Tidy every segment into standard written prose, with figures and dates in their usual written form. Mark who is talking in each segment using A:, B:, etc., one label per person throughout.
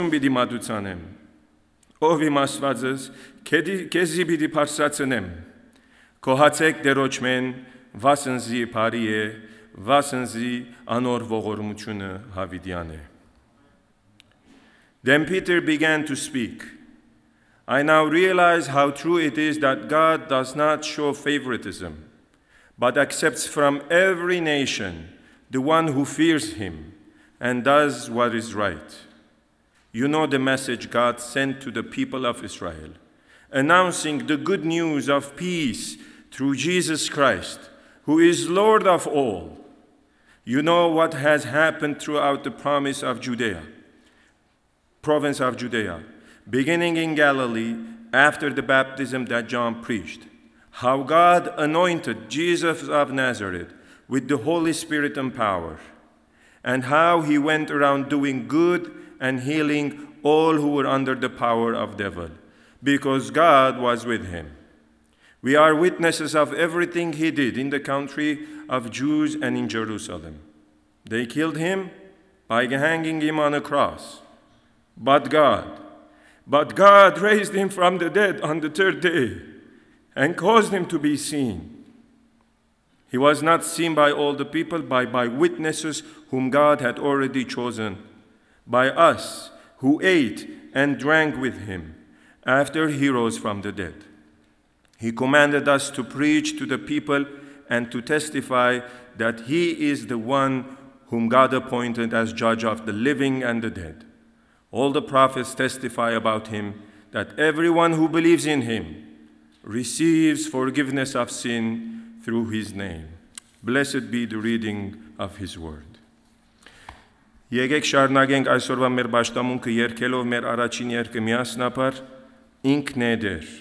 A: Պիտի մատուցանեմ, ով իմ Աստվածս, քեզի պիտի բարձրացնեմ, քոհացեք դերոճմեն, վասնզի բարի է, վասնզի անոր ողորմությունը հավիտյան է. Then Peter began to speak. I now realize how true it is that God does not show favoritism, but accepts from every nation the one who fears him and does what is right. You know the message God sent to the people of Israel, announcing the good news of peace through Jesus Christ, who is Lord of all. You know what has happened throughout the province of Judea, beginning in Galilee after the baptism that John preached, how God anointed Jesus of Nazareth with the Holy Spirit and power, and how he went around doing good and healing all who were under the power of devil, because God was with him. We are witnesses of everything he did in the country of Jews and in Jerusalem. They killed him by hanging him on a cross. But God raised him from the dead on the third day and caused him to be seen. He was not seen by all the people, but by witnesses whom God had already chosen, by us who ate and drank with him after he rose from the dead. He commanded us to preach to the people and to testify that he is the one whom God appointed as judge of the living and the dead. All the prophets testify about him that everyone who believes in him receives forgiveness of sin through his name. Blessed be the reading of his word. Եկեք շարունակենք այսօրվա մեր պաշտամունքը երգելով մեր առաջին երգը միասնաբար ինքն է դեր.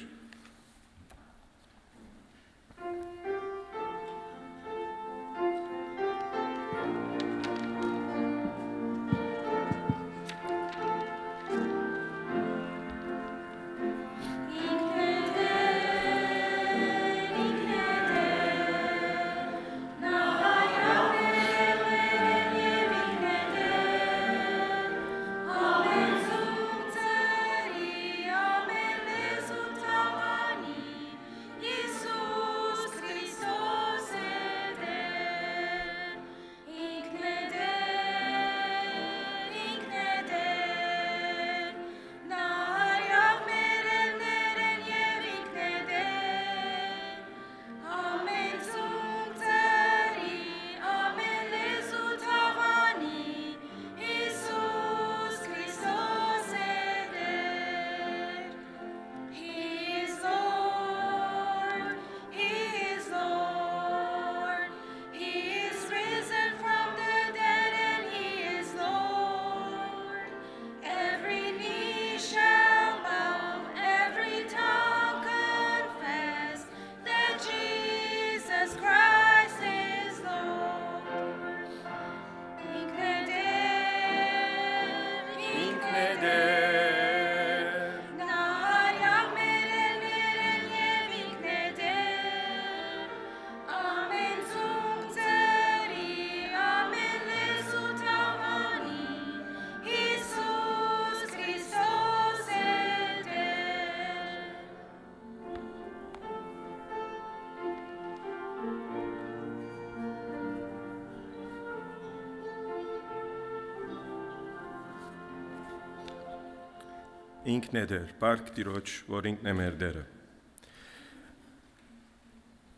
A: Ինքն է դեր, պարկ տիրոջ, որ ինքն է մեր դերը։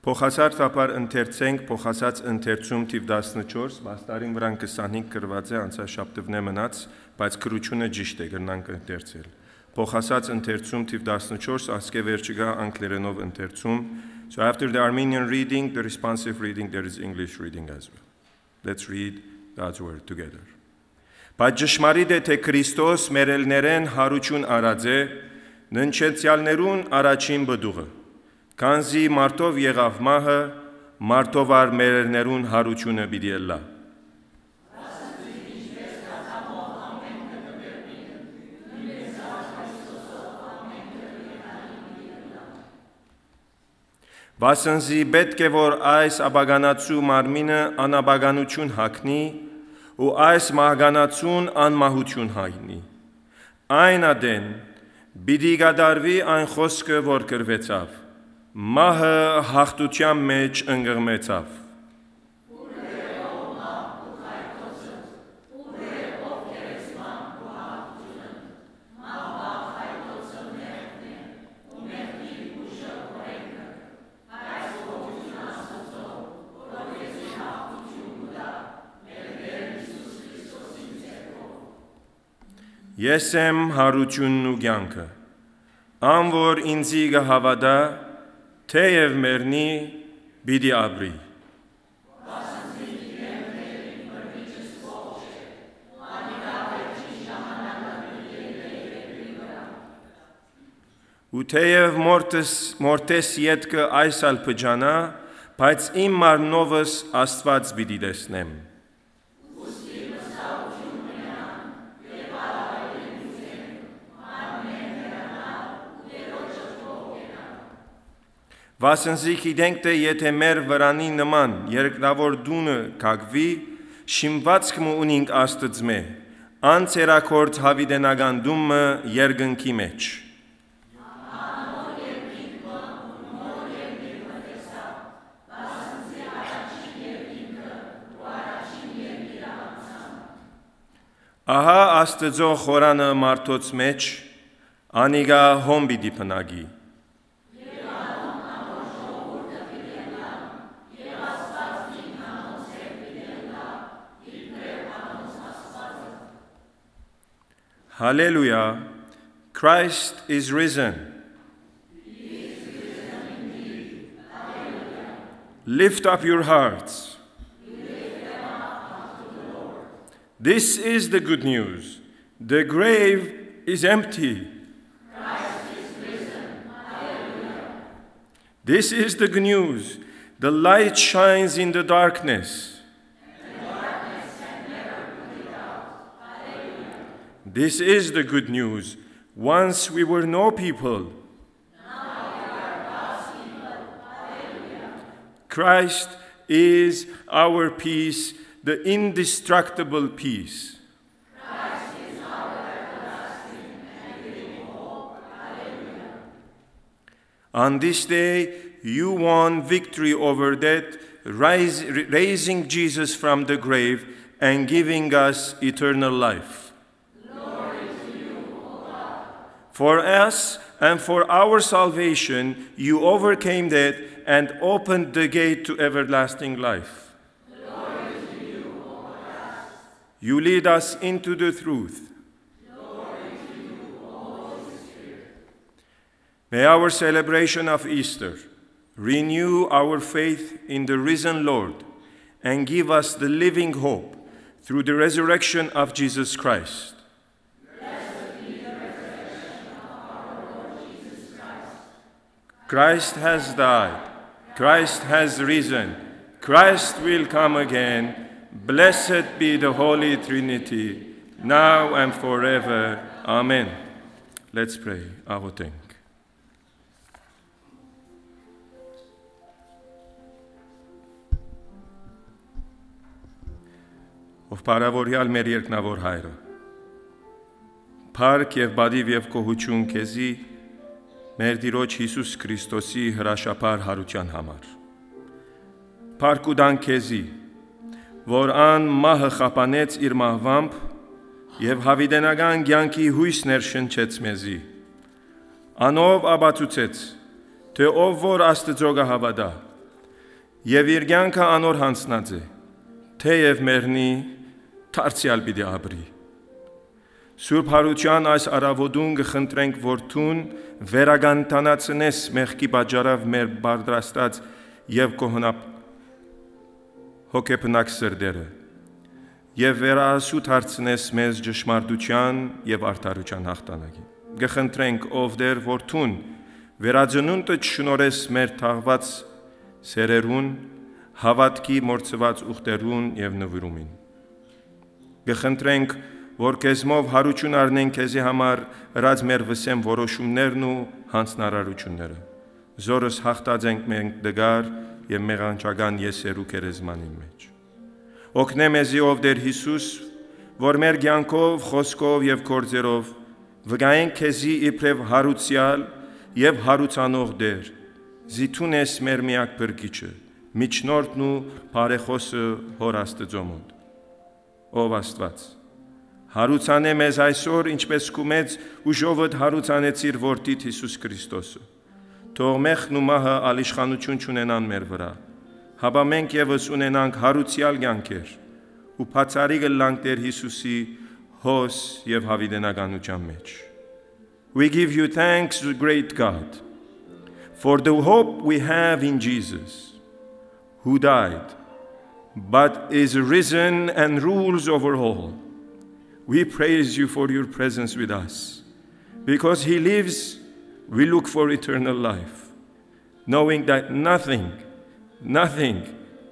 A: Փոխասած ապար ընթերցենք, փոխասած ընթերցում թիվ 14, վաստարին վրան 25 գրված է, անցաշաբթվն է մնաց, բայց գրությունը ճիշտ է, գրնանք ընթերցել։ Փոխասած ընթերցում թիվ 14, ասկե վերջը գա անգլերենով ընթերցում. So after the Armenian reading, the responsive reading, there is English reading as well. Let's read God's word together. Բայց ճշմարիտ է, թե Քրիստոս մերելներեն հարություն արած է, ննչեցյալներուն առաջին բդուղը, քանզի մարդով եղավ մահը, մարդով առ մերելներուն հարությունը պիտի ելլա։ Վասնզի պետք է, որ այս աբագանացու մարմինը անաբագանություն հագնի, ու այս մահկանացուն անմահություն հայտնի, Այն ադեն բիդի գադարվի այն խոսքը, որ կրվեցավ, մահը հաղթության մեջ ընկղմեցավ։ Ես եմ հարությունն ու կյանքը, ան որ ինձի կհավատա, թեև մեռնի, պիտի ապրի։ Ու թեև մորտես ետքը այս ալ փջանա, բայց իմ մարմնովս Աստված պիտի տեսնեմ։ Վասնզի գիտենք, թե եթե մեր վրանի նման երկրավոր դունը կագվի, շիմվածք ունենք Աստծմե, ան ցերակորդ հավիտենական դումը երկնքի մեջ։ Ահա Աստծո խորանը մարդոց մեջ, անիգա հոմ պիտի փնագի։ Hallelujah, Christ is risen. He is risen indeed. Hallelujah. Lift up your hearts. Lift them up to the Lord. This is the good news. The grave is empty. Christ is risen. Hallelujah. This is the good news. The light shines in the darkness. This is the good news. Once we were no people. Now we are God's people. Hallelujah. Christ is our peace, the indestructible peace. Christ is our everlasting and living hope. Hallelujah. On this day, you won victory over death, raising Jesus from the grave and giving us eternal life. For us and for our salvation, you overcame death and opened the gate to everlasting life. Glory to you, O Christ. You lead us into the truth. Glory to you, O Holy Spirit. May our celebration of Easter renew our faith in the risen Lord and give us the living hope through the resurrection of Jesus Christ. Christ has died. Christ has risen. Christ will come again. Blessed be the Holy Trinity, now and forever. Amen. Let's pray. Աղոթենք. Ով բարավորյալ մեր երկնավոր հայրը, փառք եւ բադիվ եւ կողություն քեզի մեր Տիրոջ Հիսուս Քրիստոսի հրաշափար հարության համար։ Փառք ու դան քեզի, որ ան մահը խապանեց իր մահվամբ եւ հավիտենական կյանքի հույս ներշնչեց մեզի։ Անով աբացուցեց, թե ով որ Աստծո գահավատա եւ իր կյանքը անոր հանցնած է, թեև մեռնի, դարձյալ պիտի ապրի։ Սուրբ հարության այս արավոդուն կխնդրենք որդուն վերագանտանացնես մեղքի պատճառով մեր բարդրաստած եւ հոգեբնակ սրդերը եւ վերահասուտ հարցնես մեզ ճշմարտության եւ արդարության հաղթանակին։ Կխնդրենք ով դեր որդուն վերածնունդը շնորհես մեր թաղված սերերուն, հավատքի մորցված ուխտերուն եւ նվիրումին։ Կխնդրենք որ քեզմով հարություն առնենք քեզի համար հրած մեր վսեմ որոշումներն ու հանցնարարությունները։ Զորս հաղթած ենք մենք դգար եւ մեղանչական եսերու քերեզմանի մեջ։ Օգնե մեզի ով դեր Հիսուս, որ մեր կյանքով, խոսքով եւ գործերով վգայենք քեզի իբրև հարուցյալ եւ հարուցանող դեր, զիթուն ես մեր միակ բրգիչը, միջնորդն ու բարեխոսը հոր Աստծո մոտ։ Ով Աստված, հարուցանե մեզ այսօր, ինչպես քու մեծ ուժովդ հարուցանեցիր որդիդ Հիսուս Քրիստոսը։ Թող մեղքն ու մահը ալիշխանություն չունենան մեր վրա, հապա մենք ևս ունենանք հարուցյալ կյանքեր ու բացառիկ ըլլանք Տեր Հիսուսի հոս եւ հավիտենականության մեջ։ We give you thanks, great God, for the hope we have in Jesus, who died, but is risen and rules over all. We praise you for your presence with us. Because he lives, we look for eternal life, knowing that nothing,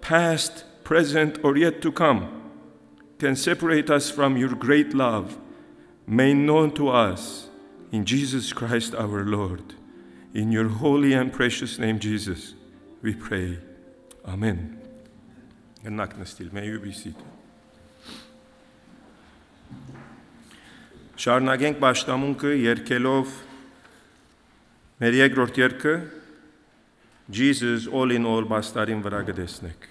A: past, present, or yet to come, can separate us from your great love, made known to us in Jesus Christ our Lord. In your holy and precious name, Jesus, we pray. Amen. May you be seated. Շարունակենք պաշտամունքը երգելով մեր երկրորդ երգը Jesus all in all բաստարին վրա կտեսնեք։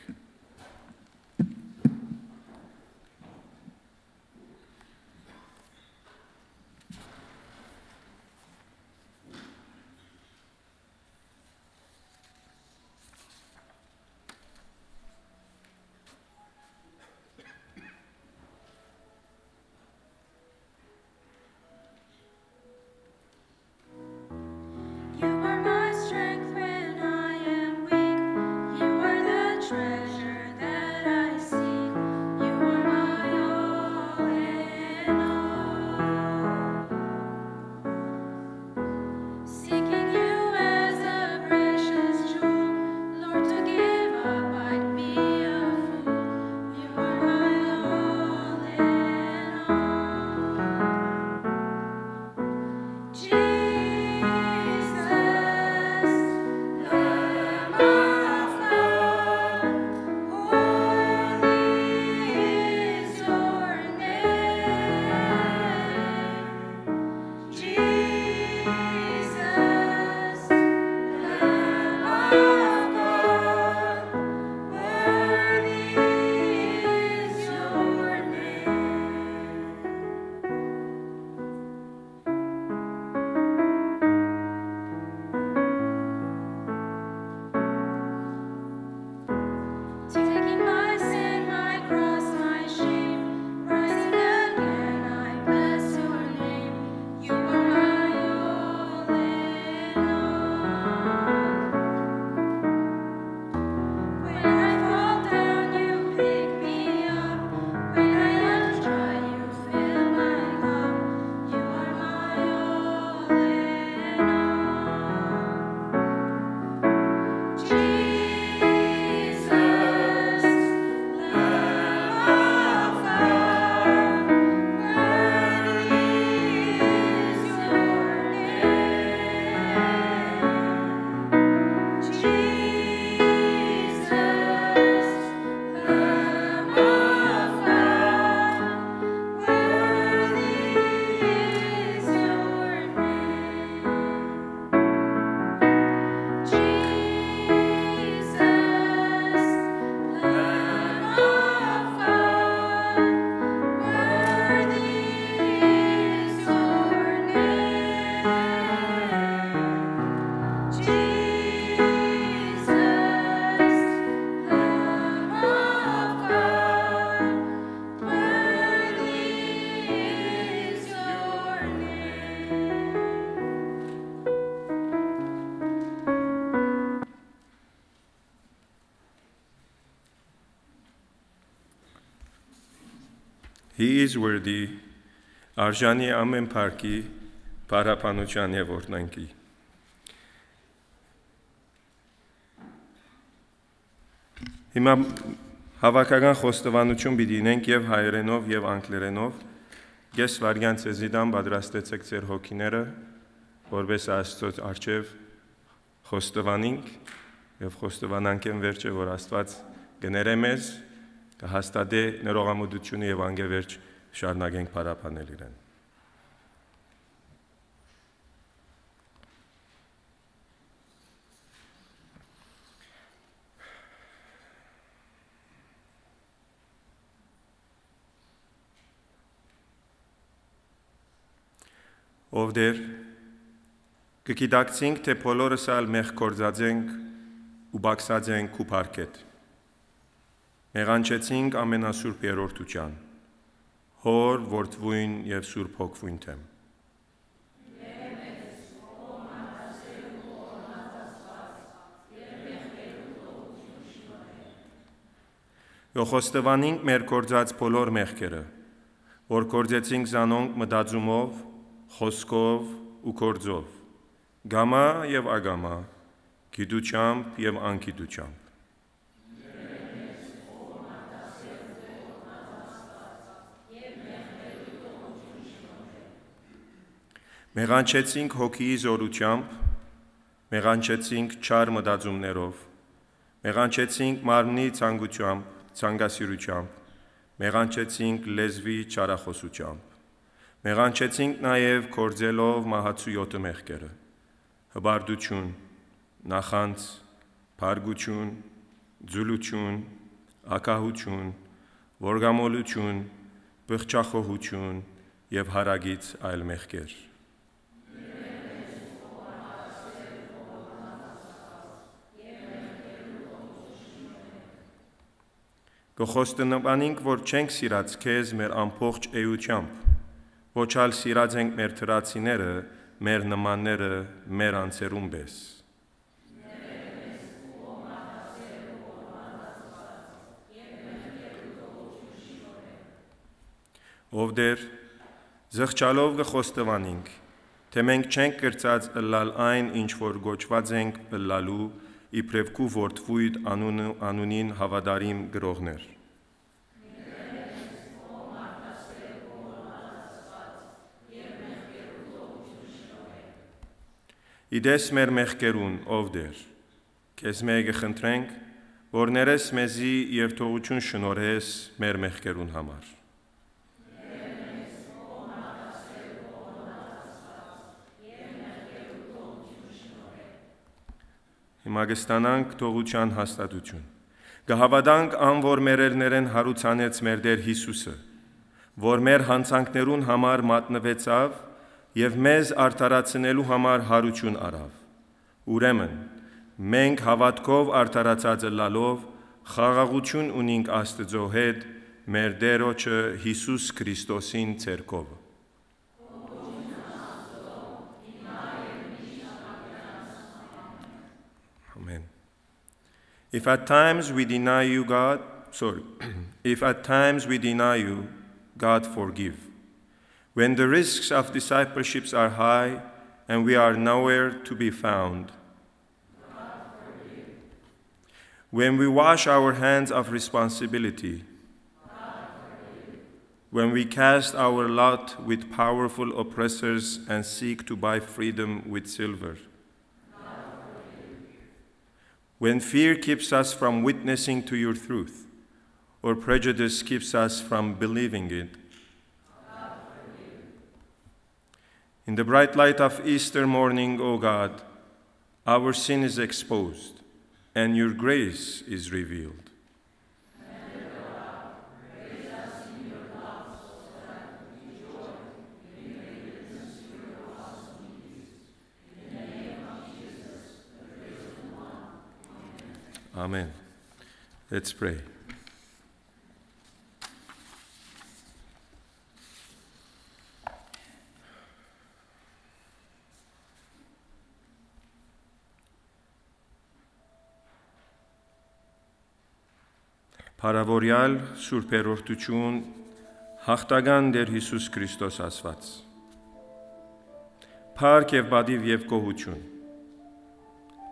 A: He is worthy, արժանի ամեն փառքի, փառապանության եւ օրհնանքի։ Հիմա հավաքական խոստովանություն պիտի ունենք եւ հայերենով եւ անգլերենով։ Ես վարյան ցեզիդան պատրաստեցեք ձեր հոգիները, որպես Աստծո առջև խոստովանենք եւ խոստովանանք են վերջը, որ Աստված գներե մեզ կհաստատե ներողամտությունը եւ անգևերջ շարունակենք փառապանել իրեն։ Ով Տեր, կգիտակցենք, թե բոլորս ալ մեղ կործած ենք ու բաքսած ենք քու փառքետ։ Մեղանչեցինք ամենասուրբ երրորդության, Հոր, Որդվույն եւ Սուրբ Հոգվույն թեմ։ Յոխոստվանինք մեր կործած բոլոր մեղքերը, որ կործեցինք զանոնք մտածումով, խոսքով ու գործով, գամա եւ ագամա, գիտությամբ եւ անգիտությամբ։ Մեղանչեցինք հոգիի զորությամբ, մեղանչեցինք չար մտածումներով, մեղանչեցինք մարմնի ցանկասիրությամբ, մեղանչեցինք լեզվի չարախոսությամբ, մեղանչեցինք նաև կործելով մահացու 7 մեղքերը, հբարդություն, նախանց, փարգություն, ձուլություն, ակահություն, որգամոլություն, բղճախոհություն եւ հարագից այլ մեղքեր։ Կխոստնանանք, որ չենք սիրած քեզ մեր ամբողջ էությամբ, ոչ ալ սիրած ենք մեր թրացիները, մեր նմանները, մեր անձերում պես։ Ով Տեր, զղջալով կխոստվանինք, թե մենք չենք կրծած ըլլալ այն, ինչ որ գոչված ենք ըլլալու, իբրև քու որդվույթ անունին հավատարիմ գրողներ։ Իդես մեր մեղքերուն, ով Տեր, քեզ մեկ խնդրենք, որ ներես մեզի եւ թողություն շնորհես մեր մեղքերուն համար։ Հիմա կստանանք թողության հաստատություն։ Կհավատանք ան, որ մերերներեն հարուցանեց մեր Տեր Հիսուսը, որ մեր հանցանքներուն համար մատնվեցավ եւ մեզ արդարացնելու համար հարություն արավ։ Ուրեմն, մենք հավատքով արդարացած ըլլալով խաղաղություն ունենք Աստծո հետ, մեր Տերոջը Հիսուս Քրիստոսին ցերկով։ Amen. If at times we deny you, God, God forgive. When the risks of discipleship are high and we are nowhere to be found. When we wash our hands of responsibility. When we cast our lot with powerful oppressors and seek to buy freedom with silver. When fear keeps us from witnessing to your truth, or prejudice keeps us from believing it. In the bright light of Easter morning, O God, our sin is exposed, and your grace is revealed. Amen. Let's pray. Փարավորյալ Սուրբ Երրորդություն հաղթական Տեր Հիսուս Քրիստոս ասված։ Փառք եւ բադիվ եւ գոհություն։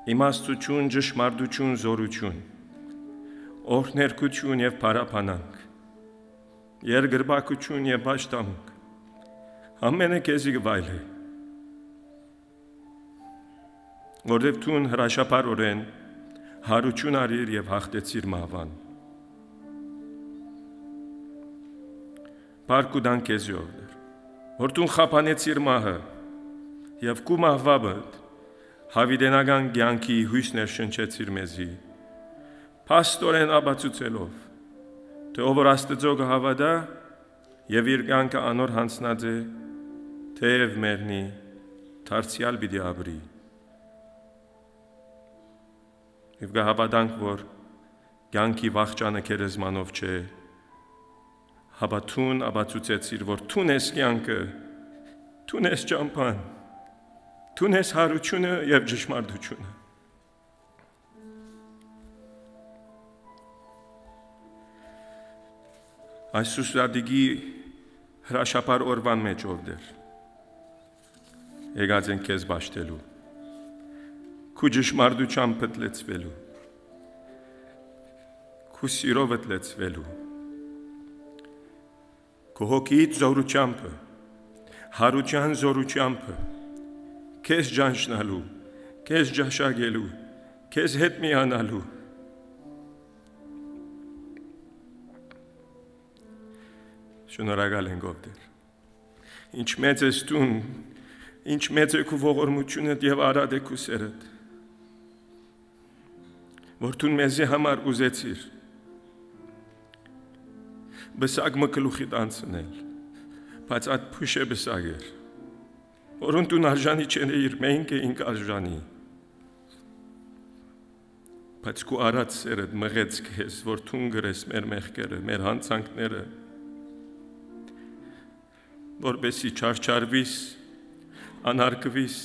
A: Իմաստություն, ճշմարտություն, զորություն, օրհներգություն եւ փառապանանք, երկրպագություն եւ պաշտամունք, ամենը քեզի գվայլե, որովհետև դու հրաշափառորեն հարություն արիր եւ հաղթեցիր մահվան։ Փառք ու դան քեզի որդեր, որ դու խափանեցիր մահը եւ քու մահվաբդ հավիտենական կյանքի հույսներ շնչեցիր մեզի, փաստորեն ապացուցելով, թե ով որ Աստծո կհավատա եւ իր կյանքը անոր հանցնած է, թեև մեռնի, դարձյալ պիտի ապրի։ Եվ գահավատանք, որ կյանքի վախճանը քերեզմանով չէ, հապա թուն ապացուցեցիր, որ թուն ես կյանքը, թուն ես ճամփան, թուն ես հարությունը եւ ճշմարտությունը։ Այս սուսրադիգի հրաշապար օրվան մեջ ովդեր, եկած են քեզ բաշտելու, քու ճշմարտությամբ պտլեցվելու, քու սիրով պտլեցվելու, քու հոգիից զորությամբ, հարության զորությամբ, քեզ ճանչնալու, քեզ ճաշակելու, քեզ հետ միանալու, շնորհակալ ենք ովդեր, ինչ մեծ ես տուն, ինչ մեծ է քու ողորմությունդ եւ արադ է քու սերդ, որ տուն մեզի համար ուզեցիր, բսակ մը գլուխիդ անցնել, բայց այդ փուշե բսակ էր, որուն տուն արժանի չեիր, մենք էինք արժանի, բայց քու արադ սերդ մղեց քեզ, որ տուն գրես մեր մեղքերը, մեր հանցանքները, որպեսի չարչարվիս, անարգվիս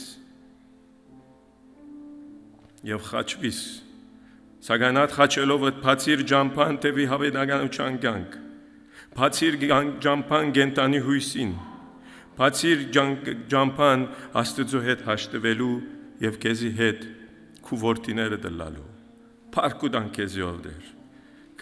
A: և խաչվիս, սակայն այդ խաչելով ît բացիր ճամփան տևի հավետականության կյանք, բացիր ճամփան կենտանի հույսին, բացիր ճամփան Աստծո հետ հաշտվելու և քեզի հետ քու որդիները դլալու, փառք ու տանք քեզի ովդեր,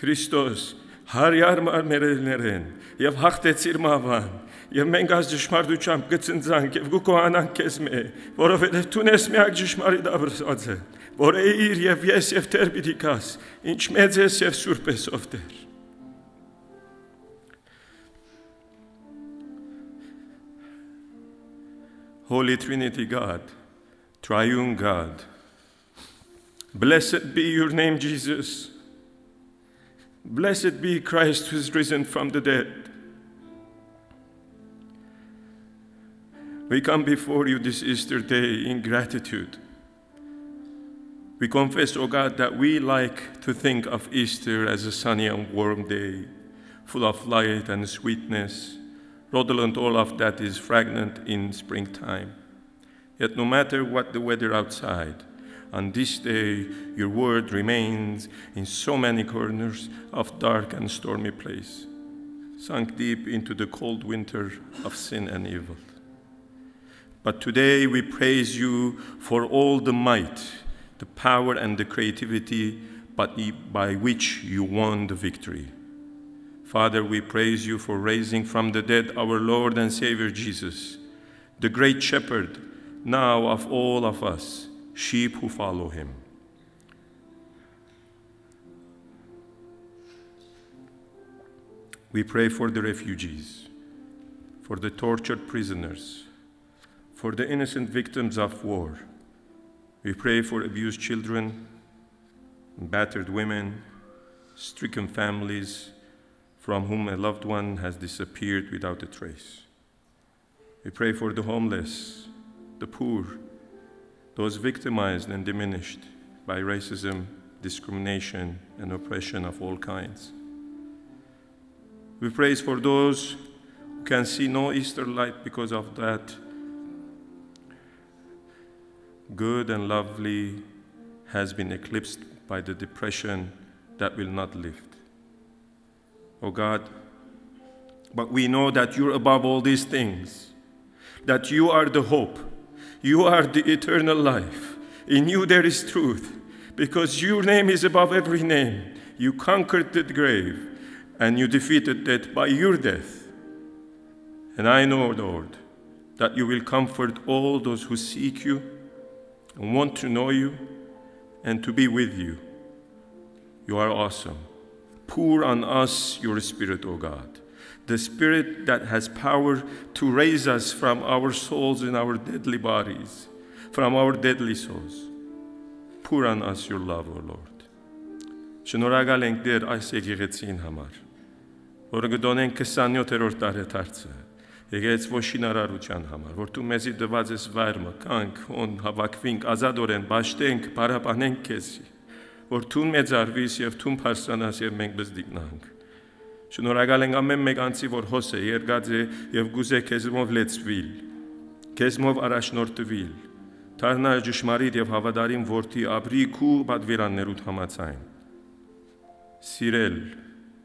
A: Քրիստոս հարյար մարմերներ են և հաղթեցիր մահվան, և մենք այս ճշմարտությամբ կծնծանք և կկոյանանք քեզ մե, որովհետև դու ես միակ ճշմարիտ Աբրծածը, որ էիր և ես և դեռ պիտի գաս, ինչ մեծ ես և սուրբ ես ովդեր։ Holy Trinity God, Triune God, blessed be your name, Jesus. Blessed be Christ who is risen from the dead. We come before you this Easter day in gratitude. We confess, O God, that we like to think of Easter as a sunny and warm day, full of light and sweetness, redolent all of that is fragrant in springtime. Yet no matter what the weather outside, on this day your word remains in so many corners of dark and stormy place, sunk deep into the cold winter of sin and evil. But today we praise you for all the might, the power and the creativity by which you won the victory. Father, we praise you for raising from the dead our Lord and Savior Jesus, the great shepherd now of all of us, sheep who follow him. We pray for the refugees, for the tortured prisoners, for the innocent victims of war. We pray for abused children, battered women, stricken families from whom a loved one has disappeared without a trace. We pray for the homeless, the poor, those victimized and diminished by racism, discrimination, and oppression of all kinds. We pray for those who can see no Easter light because of that. Good and lovely has been eclipsed by the depression that will not lift. Oh God, but we know that you're above all these things, that you are the hope, you are the eternal life. In you there is truth, because your name is above every name. You conquered the grave, and you defeated death by your death. And I know, Lord, that you will comfort all those who seek you and want to know you and to be with you. You are awesome. Pour on us your Spirit, O God, the Spirit that has power to raise us from our souls and our deadly bodies, from our deadly souls. Pour on us your love, O Lord. Շնորհակալ ենք Տեր այս եկեղեցին համար, որը գտոնենք 27-րդ տարեդարձը, Եկեղեցվո շինարարության համար, որ դու մեզի տված ես վայրը, կանք, ոն հավաքվենք, ազատորեն, բաշտենք, բարապանենք քեզի, որ դու մեծ արվիս եւ դու փարսանաս եւ մենք բզդիկնանք։ Շնորհակալ ենք ամեն մեկ անձի, որ հոս է, երկած է եւ գուզե քեզմով լեցվիլ, քեզմով առաջնորդվիլ, դառնա ճշմարիտ եւ հավատարիմ որդի ապրի քու պատվիրաններուդ համաձայն։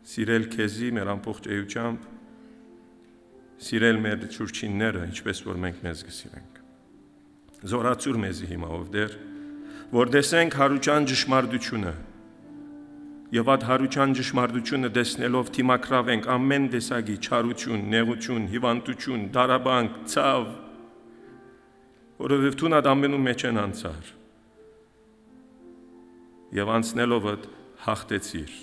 A: Սիրել քեզի մեր ամբողջ էությամբ, սիրել մեր ճուրջինները, ինչպես որ մենք մեզ գսիրենք։ Զորացուր մեզի հիմա ով դեր, որ տեսենք հարուճան ճշմարտությունը եւ այդ հարուճան ճշմարտությունը տեսնելով թիմակրավենք ամեն տեսակի չարություն, նեղություն, հիվանդություն, դարաբանք, ցավ, որովհետեւ դու նա ամենում մեջ են անցար։ Եվ անցնելով այդ հաղթեցիր։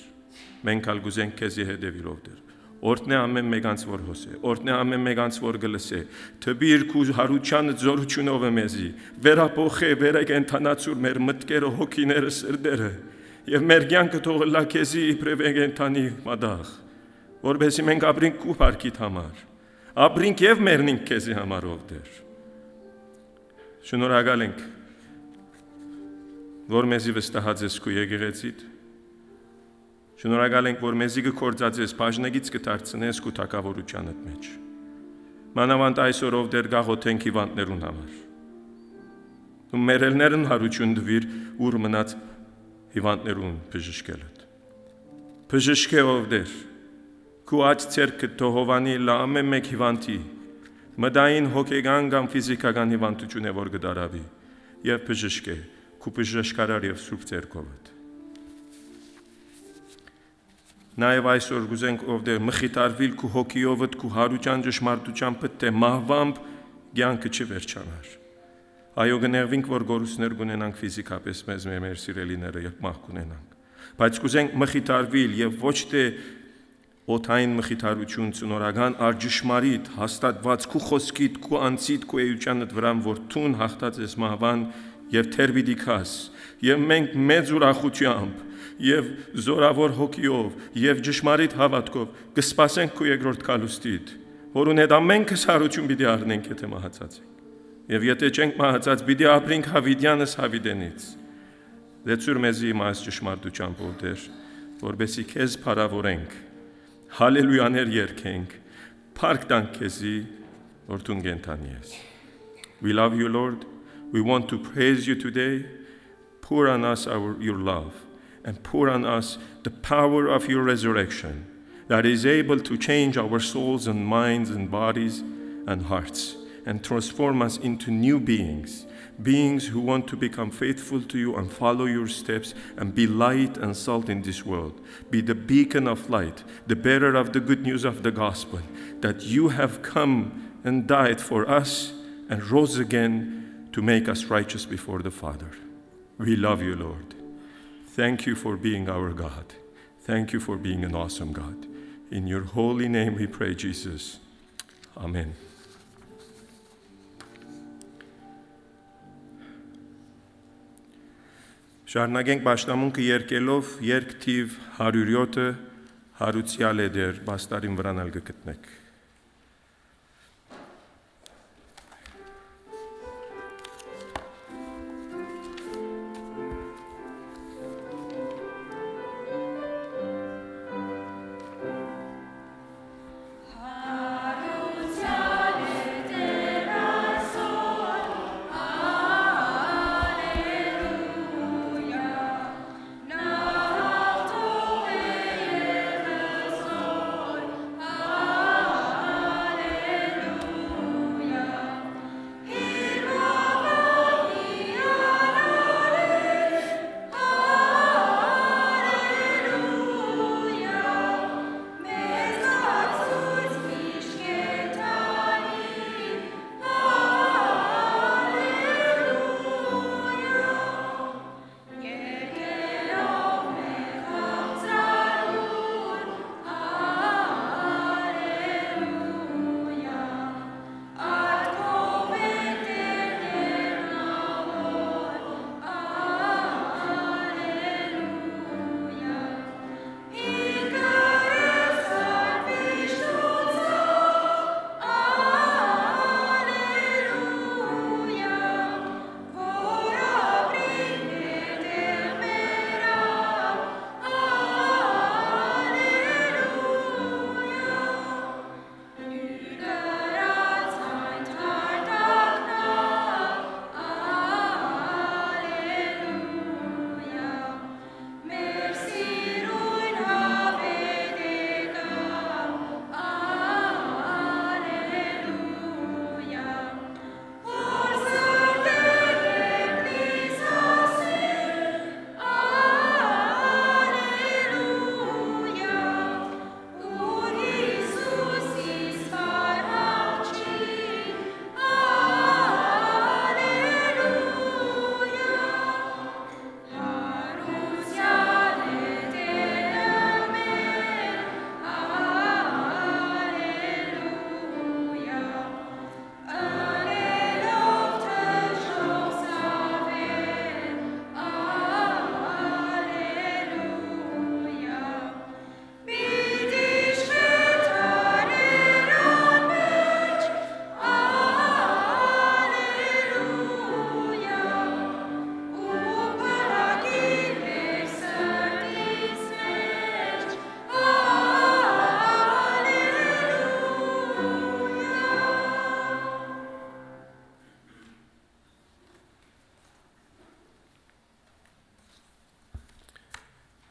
A: Մենք ալ գուզենք քեզի հետևիր ով դեր։ Օրտնե ամեն մեգանց որ հոսե, օրտնե ամեն մեգանց որ գլսե, թբիր քու հարուճան զորությունով մեզի, վերապոխե, վերակենթանացուր մեր մտքերը, հոգիները, սրտերը, եւ մեր կյանքը թողը լա քեզի իբրև կենթանի մադաղ, որովհետեւ մենք ապրենք քու փառքիդ համար, ապրենք եւ մեռնենք քեզի համար ով դեր։ Շնորհակալ ենք, որ մեզի վստահած ես քու եկեղեցիդ։ Շնորհակալ ենք, որ մեզի կկործածես, բաժնեգից կդարձնես քու թակավորությանդ մեջ։ Մանավանդ այսօր ով դեր գաղոթենք հիվանդներուն համար։ Ու մերելներն հարություն դվիր ուր մնաց հիվանդներուն բժշկելդ։ Բժշկե ով դեր, քու աջ ցերկը թողովանի լա ամեն մեկ հիվանդի, մտային հոգեգան կամ ֆիզիկական հիվանդություն է որ գդարավի, եւ բժշկե, քու բժշկարար եւ սուրբ ցերկովդ։ Նաև այսօր գուզենք ով դեր մխիտարվիլ քու հոգիովդ քու հարուճան ճշմարտության պտե մահվամբ կյանքը չվերջանար։ Այո գներվինք որ գորուսներ գունենանք ֆիզիկապես մեզ մեր սիրելիները եւ մահ կունենանք։ Բայց գուզենք մխիտարվիլ եւ ոչ թե օթային մխիտարություն ծնորական արջշմարիտ հաստատված քու խոսքիդ քու անցիդ քու էությունդ վրան որ թուն հաղթած ես մահվան եւ թերբիդիկաս եւ մենք մեծ ուրախությամբ եւ զորավոր հոգիով եւ ճշմարիտ հավատքով կսպասենք քու երկրորդ կալուստիդ, որուն հետ ամենքս հարություն պիտի առնենք, եթե մահացած ենք։ Եվ եթե չենք մահացած, պիտի ապրենք հավիտյանս հավիտենից։ Դեցուր մեզի մաս ճշմարտությամբ ով դեր, որբեսի քեզ փառավորենք, հալելույաներ երգենք, փառք տանք քեզի, որ դու կենթանի ես։ We love you, Lord. We want to praise you today. Pour on us your love. And pour on us the power of your resurrection that is able to change our souls and minds and bodies and hearts and transform us into new beings, beings who want to become faithful to you and follow your steps and be light and salt in this world, be the beacon of light, the bearer of the good news of the gospel, that you have come and died for us and rose again to make us righteous before the Father. We love you, Lord. Thank you for being our God. Thank you for being an awesome God. In your holy name we pray, Jesus. Amen. Շարունակենք պաշտամունքը երկելով երկ թիվ 107-ը հարուցյալ է դեր բաստարին վրանալ կգտնեք։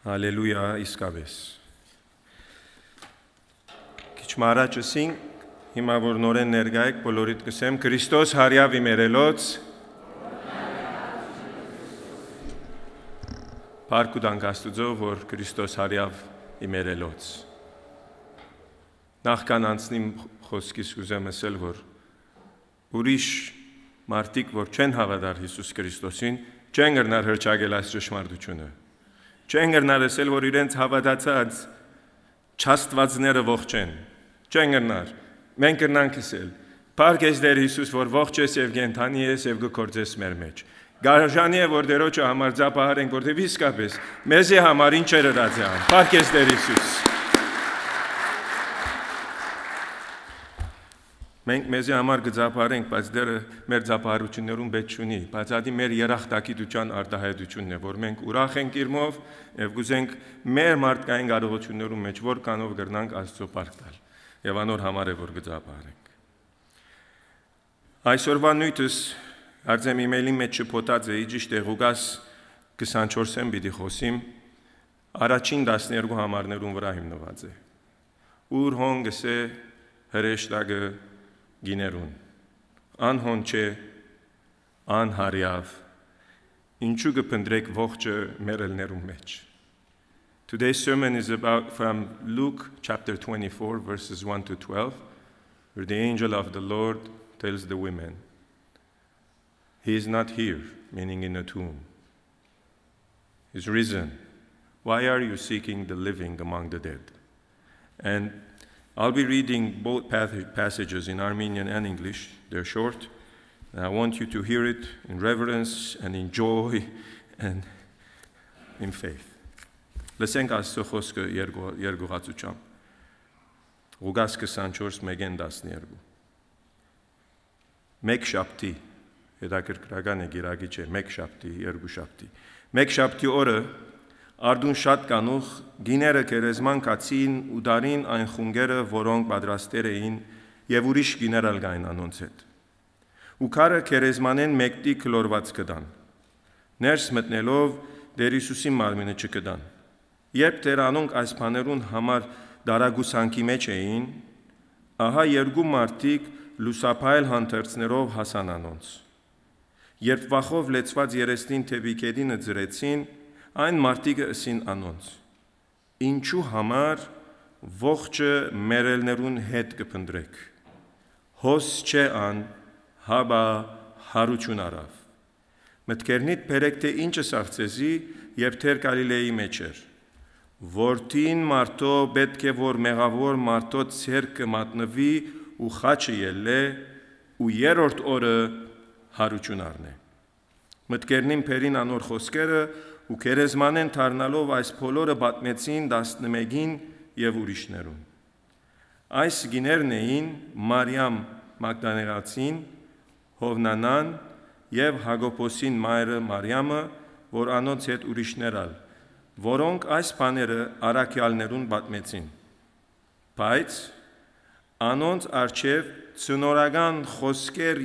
A: Հալելույա, իսկապես։ Քիչ առաջ ասին, հիմա որ նորեն ներկա եք, բոլորիդ կսեմ, Քրիստոս հարյավ իմերելոց, Փառք ու տանք Աստուծո, որ Քրիստոս հարյավ իմերելոց։ Նախքան անցնիմ խոսքիս կուզեմ ասել, որ ուրիշ մարդիկ, որ չեն հավատար Հիսուս Քրիստոսին, չեն գնար հրճագել այս ճշմարտությունը։ Չեն գնար ասել, որ իրենց հավատացած չաստվածները ողջ են։ Չեն գնար։ Մենք կրնանք ասել. Փառք ես Տեր Հիսուս, որ ողջ ես եւ կենդանի ես եւ գործես մեր մեջ։ Գարժանի է, որ Տերոջը համար ծափահարենք, որտեղ իսկապես մեզի համար ինչ էր հրացան։ Փառք ես Տեր Հիսուս։ Մենք մեզի համար կծափահարենք, բայց դերը մեր ծափահարություններում պետք չունի, բայց ադի մեր երախտագիտության արտահայտությունն է, որ մենք ուրախ ենք իրմով եւ գուզենք մեր մարդկային կարողություններում մեջ որքանով գրնանք Աստծո փառք տալ։ Եվ անոր համար է, որ կծափահարենք։ Այսօրվա նույնս Արձեմ իմեյլի մեջ շփոթած էի ճիշտ է Ղուկաս 24-ին պիտի խոսիմ առաջին 12 համարներուն վրա հիմնված է։ Ուր հոնգս է հրեշտակը գիներուն։ Անհոն չէ, անհարյավ, ինչու կփնտրեք ողջը մերելներուն մեջ։ Today's sermon is from Luke chapter 24 verses 1 to 12 where the angel of the Lord tells the women, He is not here, meaning in a tomb. He is risen. Why are you seeking the living among the dead? And I'll be reading both passages in Armenian and English. They're short. And I want you to hear it in reverence and in joy and in faith. Լսենք Աստծո խոսքը երկուղացությամբ։ Ղուկաս 24:1-12 Մեկ շաբթի Հետաքրքրական է գիրագի չէ, մեկ շաբթի, երկու շաբթի։ Մեկ շաբթի օրը արդուն շատ կանուխ գիները կերեզման կացին ու դարին այն խունգերը, որոնք պատրաստեր էին եւ ուրիշ գիներ ալգային անոնց հետ։ Ու քարը կերեզմանեն մեկտի կլորված կդան։ Ներս մտնելով Տեր Հիսուսի մարմինը չկդան։ Երբ Տերանոնք այս բաներուն համար դարագուսանքի մեջ էին, ահա երկու մարդիկ լուսափայլ հանդերձներով հասան անոնց։ Երբ վախով լեցված երեսնին թևիկերինը ձրեցին, այն մարդիկը ասին անոնց. Ինչու համար ողջը մերելներուն հետ կփնտրեք։ Հոս չէ ան, հաբա հարություն արավ։ Մտքերնիդ բերեք թե ինչը սաղցեզի, երբ թեր Գալիլեի մեջ էր։ Որդին մարդո պետք է որ մեղավոր մարդո ցերկը մատնվի ու խաչը ելլե ու երրորդ օրը հարություն առնե։ Մտքերնին փերին անոր խոսքերը ու կերեզմանեն դառնալով այս բոլորը պատմեցին 11-ին եւ ուրիշներուն։ Այս գիներն էին Մարիամ Մագդալենացին, Հովնանան եւ Հակոբոսին մայրը Մարիամը, որ անոնց հետ ուրիշներ ալ, որոնք այս բաները առաքյալներուն պատմեցին։ Բայց անոնց արչև ցնորական խոսքեր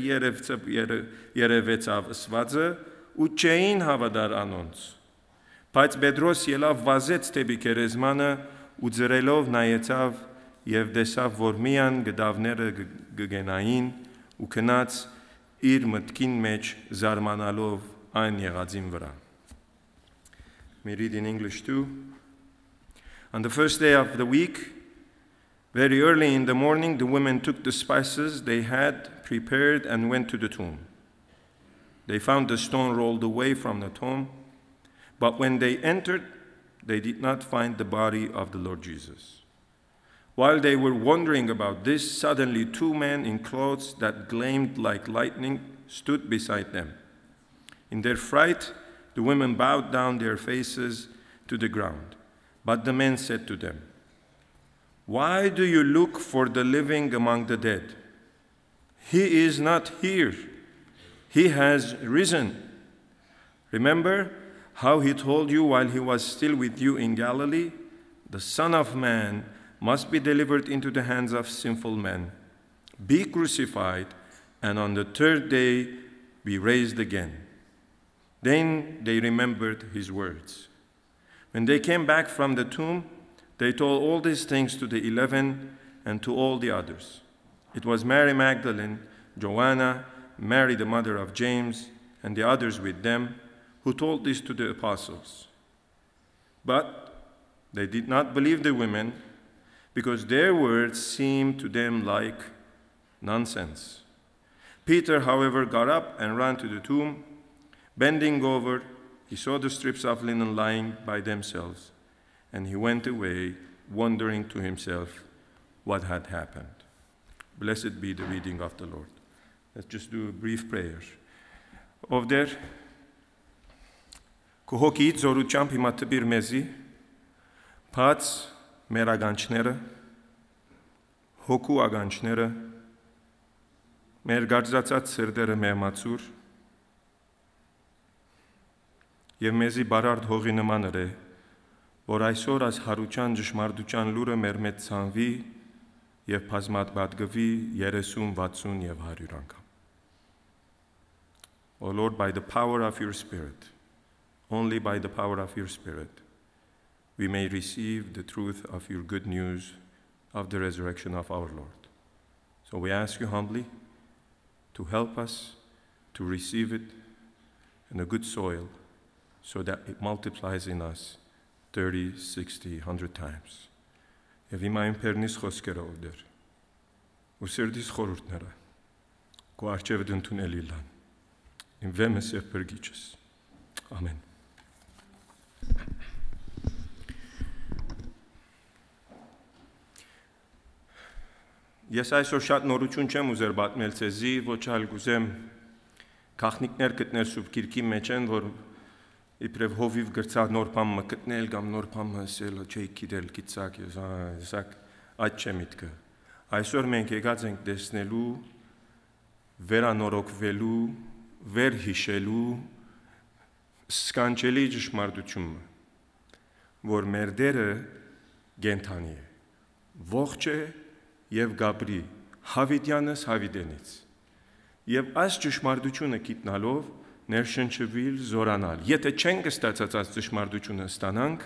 A: երևեցավ ասվածը ու չէին հավատար անոնց։ Բայց Պետրոս ելավ վազեց դեպի կերեզմանը ու ձրելով նայեցավ եւ տեսավ, որ միան գդավները գգենային ու քնած իր մտքին մեջ զարմանալով այն եղածին վրա։ We read in English too. On the first day of the week, very early in the morning, the women took the spices they had prepared and went to the tomb. They found the stone rolled away from the tomb, but when they entered, they did not find the body of the Lord Jesus. While they were wondering about this, suddenly 2 men in clothes that gleamed like lightning stood beside them. In their fright, the women bowed down their faces to the ground. But the men said to them, Why do you look for the living among the dead? He is not here. He has risen. Remember how he told you while he was still with you in Galilee? The Son of Man must be delivered into the hands of sinful men, be crucified, and on the 3rd day be raised again. Then they remembered his words. When they came back from the tomb, they told all these things to the 11 and to all the others. It was Mary Magdalene, Joanna, Mary the mother of James, and the others with them, who told this to the apostles. But they did not believe the women, because their words seemed to them like nonsense. Peter, however, got up and ran to the tomb. Bending over, he saw the strips of linen lying by themselves, and he went away, wondering to himself what had happened. Blessed be the reading of the Lord. Let's just do a brief prayer. Ով դեր քո հոգիից զորությամբ հիմա տբիր մեզի բաց մեր ագանչները հոգու ագանչները մեր գարձացած սրտերը մեղմացուր եւ մեզի բարարդ հողի նման է որ այսօր այս հարության ճշմարտության լուրը մեր մեծ ցանվի եւ բազմատ բադգվի 30, 60 եւ 100 անգամ. O Lord, by the power of your Spirit, only by the power of your Spirit, we may receive the truth of your good news of the resurrection of our Lord. So we ask you humbly to help us to receive it in a good soil so that it multiplies in us 30, 60, 100 times. Եվ հիմա իմ պերնիս խոսքերով դեր, ու սրդիս խորուրդները, քո արջև դընդունել իլան, իմ վեմս և պրգիչս. Ամեն. Ես այսօր շատ նորություն չեմ ուզեր բատմել ցեզի, ոչ այլ կուզեմ քաղաքնիկներ գտնել սուրբ գիրքի մեջ են, որ իբրև հովիվ գրծած նոր բան մկտնել կամ նոր բան ասել, չէի գիտել, գիծակ, եսակ այդ չէ միտքը։ Այսօր մենք եկած ենք տեսնելու, վերանորոգվելու, վերհիշելու սկանչելի ճշմարտությունը, որ մեր Տերը կենդանի է, ողջ է եւ գաբրի, հավիտյանս հավիտենից։ Եվ այս ճշմարտությունը գիտնալով ներշնչվել զորանալ։ Եթե չենք ստացած այս ճշմարտությունը ստանանք,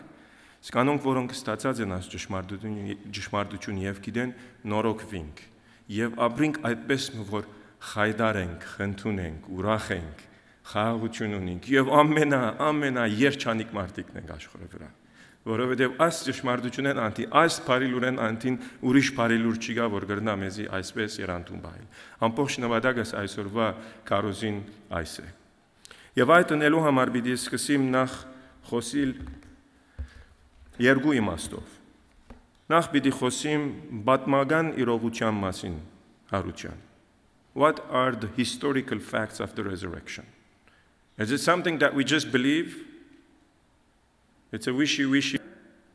A: սկանոնք որոնք ստացած են այս ճշմարտությունը եւ գիտեն նորոգվենք եւ ապրենք այդպես որ խայդարենք, խնդունենք, ուրախ ենք, խաղաղություն ունենք եւ ամենա երջանիկ մարդիկն ենք աշխարհի վրա, որովհետեւ այս ճշմարտությունն անտի այս բարիլուրեն անտին ուրիշ բարիլուր չի գա որ գրնա մեզի այսպես երանդուն բայել։ Ամբողջ նվադագս այսօրվա կարոզին այս է։ Եվ այդ ընելու համար պիտի սկսեմ նախ խոսիլ երկու իմաստով։ Նախ պիտի խոսիմ պատմական իրողության մասին հարության։ What are the historical facts of the resurrection? Is it something that we just believe? It's a wishy-wishy,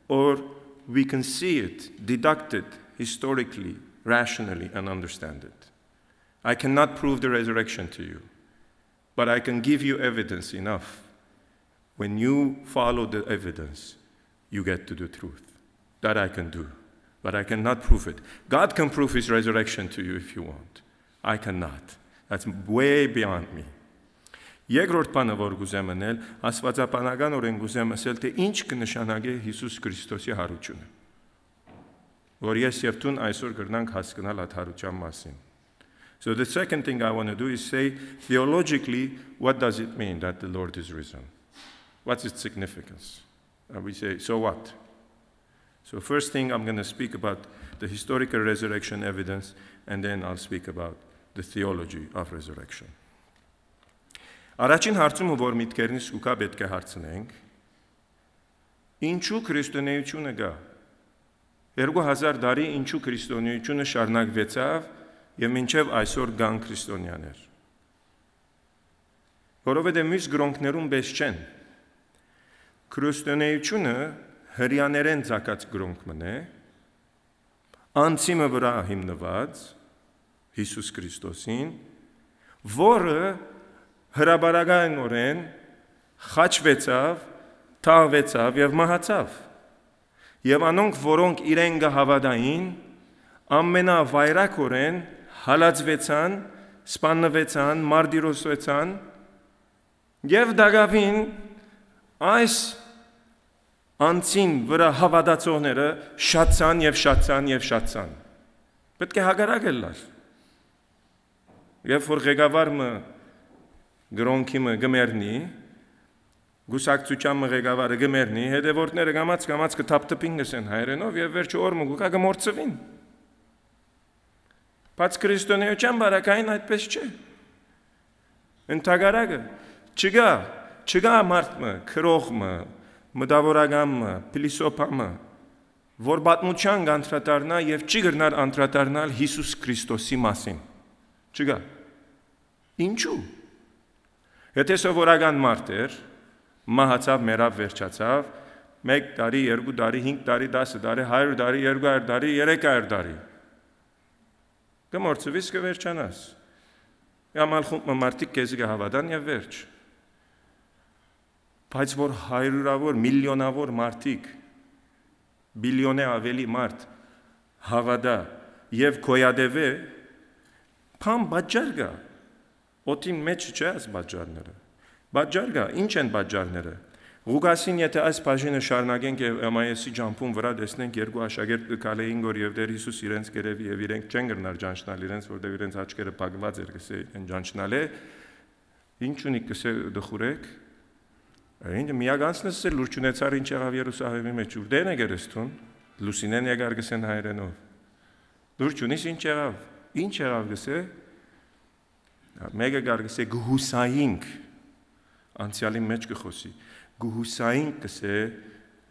A: or we can see it, deduct it historically, rationally, and understand it. I cannot prove the resurrection to you, but I can give you evidence enough. When you follow the evidence, you get to the truth. That I can do, but I cannot prove it. God can prove his resurrection to you if you want. I cannot. That's way beyond me. Երկրորդ բանը որ գուզեմ անել, աստվածապանական օրեն գուզեմ ասել, թե ինչ կնշանակի Հիսուս Քրիստոսի հարությունը։ Որ ես եւ դուն այսօր կգնանք հասկանալ այդ հարության մասին։ So the second thing I want to do is say, theologically, what does it mean that the Lord is risen? What's its significance? And we say, so what? So first thing, I'm going to speak about the historical resurrection evidence, and then I'll speak about the theology of resurrection. Առաջին հարցումը, որ միտքերնից ուկա պետք է հարցնենք, ինչու քրիստոնեությունը գա։ 2000 տարի ինչու քրիստոնեությունը շարունակվեցավ եւ մինչեւ այսօր կան քրիստոնյաներ։ Որովհետեւ մյուս գրոնքներում բես չեն։ Քրիստոնեությունը հрьяաներեն ցակած գրոնքն է, անցիմը վրա հիմնված Հիսուս Քրիստոսին, որը հրաբարականորեն խաչվեցավ, թաղվեցավ եւ մահացավ։ Եվ անոնք, որոնք իրեն կհավատային, ամենավայրակորեն հալածվեցան, սպանվեցան, մարտիրոսվեցան եւ դակավին այս Անցին վրա հավատացողները շատցան եւ շատցան եւ շատցան։ Պետք է հագարակը լար։ Երբ որ ղեկավարը գրոնքիմը գմերնի, գուսակցության ղեկավարը գմերնի, հետևորդները գամած կթափթփին գսեն հայրենով եւ վերջը օրը գուկա գմորցվին։ Բայց քրիստոնեության բարակային այդպես չէ։ Ընթագարակը չգա մարդը, քրողը, մտավորակամը, փիլիսոփամը, որ պատմության անդրադառնա եւ չի գրնար անդրադառնալ Հիսուս Քրիստոսի մասին։ Չգա։ Ինչու՞։ Եթե սովորական մարդ էր, մահացավ, մեռավ, վերջացավ, 1 տարի, 2 տարի, 5 տարի, 10 տարի, 100 տարի, 200 տարի, 300 տարի։ Գմորցվիս կվերջանաս։ Ամալխում մարդիկ քեզի կհավատան եւ վերջ։ Բայց որ հարյուրավոր, միլիոնավոր մարդիկ, բիլիոնե ավելի մարդ հավատա եւ գոյադեվե, փամ բաժար գա։ Օտին մեջ չէ այս բաժարները։ Բաժար գա, ինչ են բաժարները։ Ղուկասին եթե այս բաժինը շարունակենք եւ Էմայեսի ջամփուն վրա տեսնենք երկու աշակերտ կգալեին, որ եւ Տեր Հիսուս իրենց կերևի եւ իրենք չեն գրնար ճանչնալ իրենց, որտեղ իրենց աչքերը փակված էր, գսե են ճանչնալե։ Ինչ ունի գսե դխուրեք։ Այնը միագանցնես է լուրջ ունեցար ինչ եղավ Երուսաղեմի մեջ ու դեն է գերստուն լուսինեն եկար գսեն հայրենով լուրջ ունիս ինչ եղավ գսե մեկը գար գսե գուհուսայինք անցյալի մեջ կխոսի գուհուսայինք գսե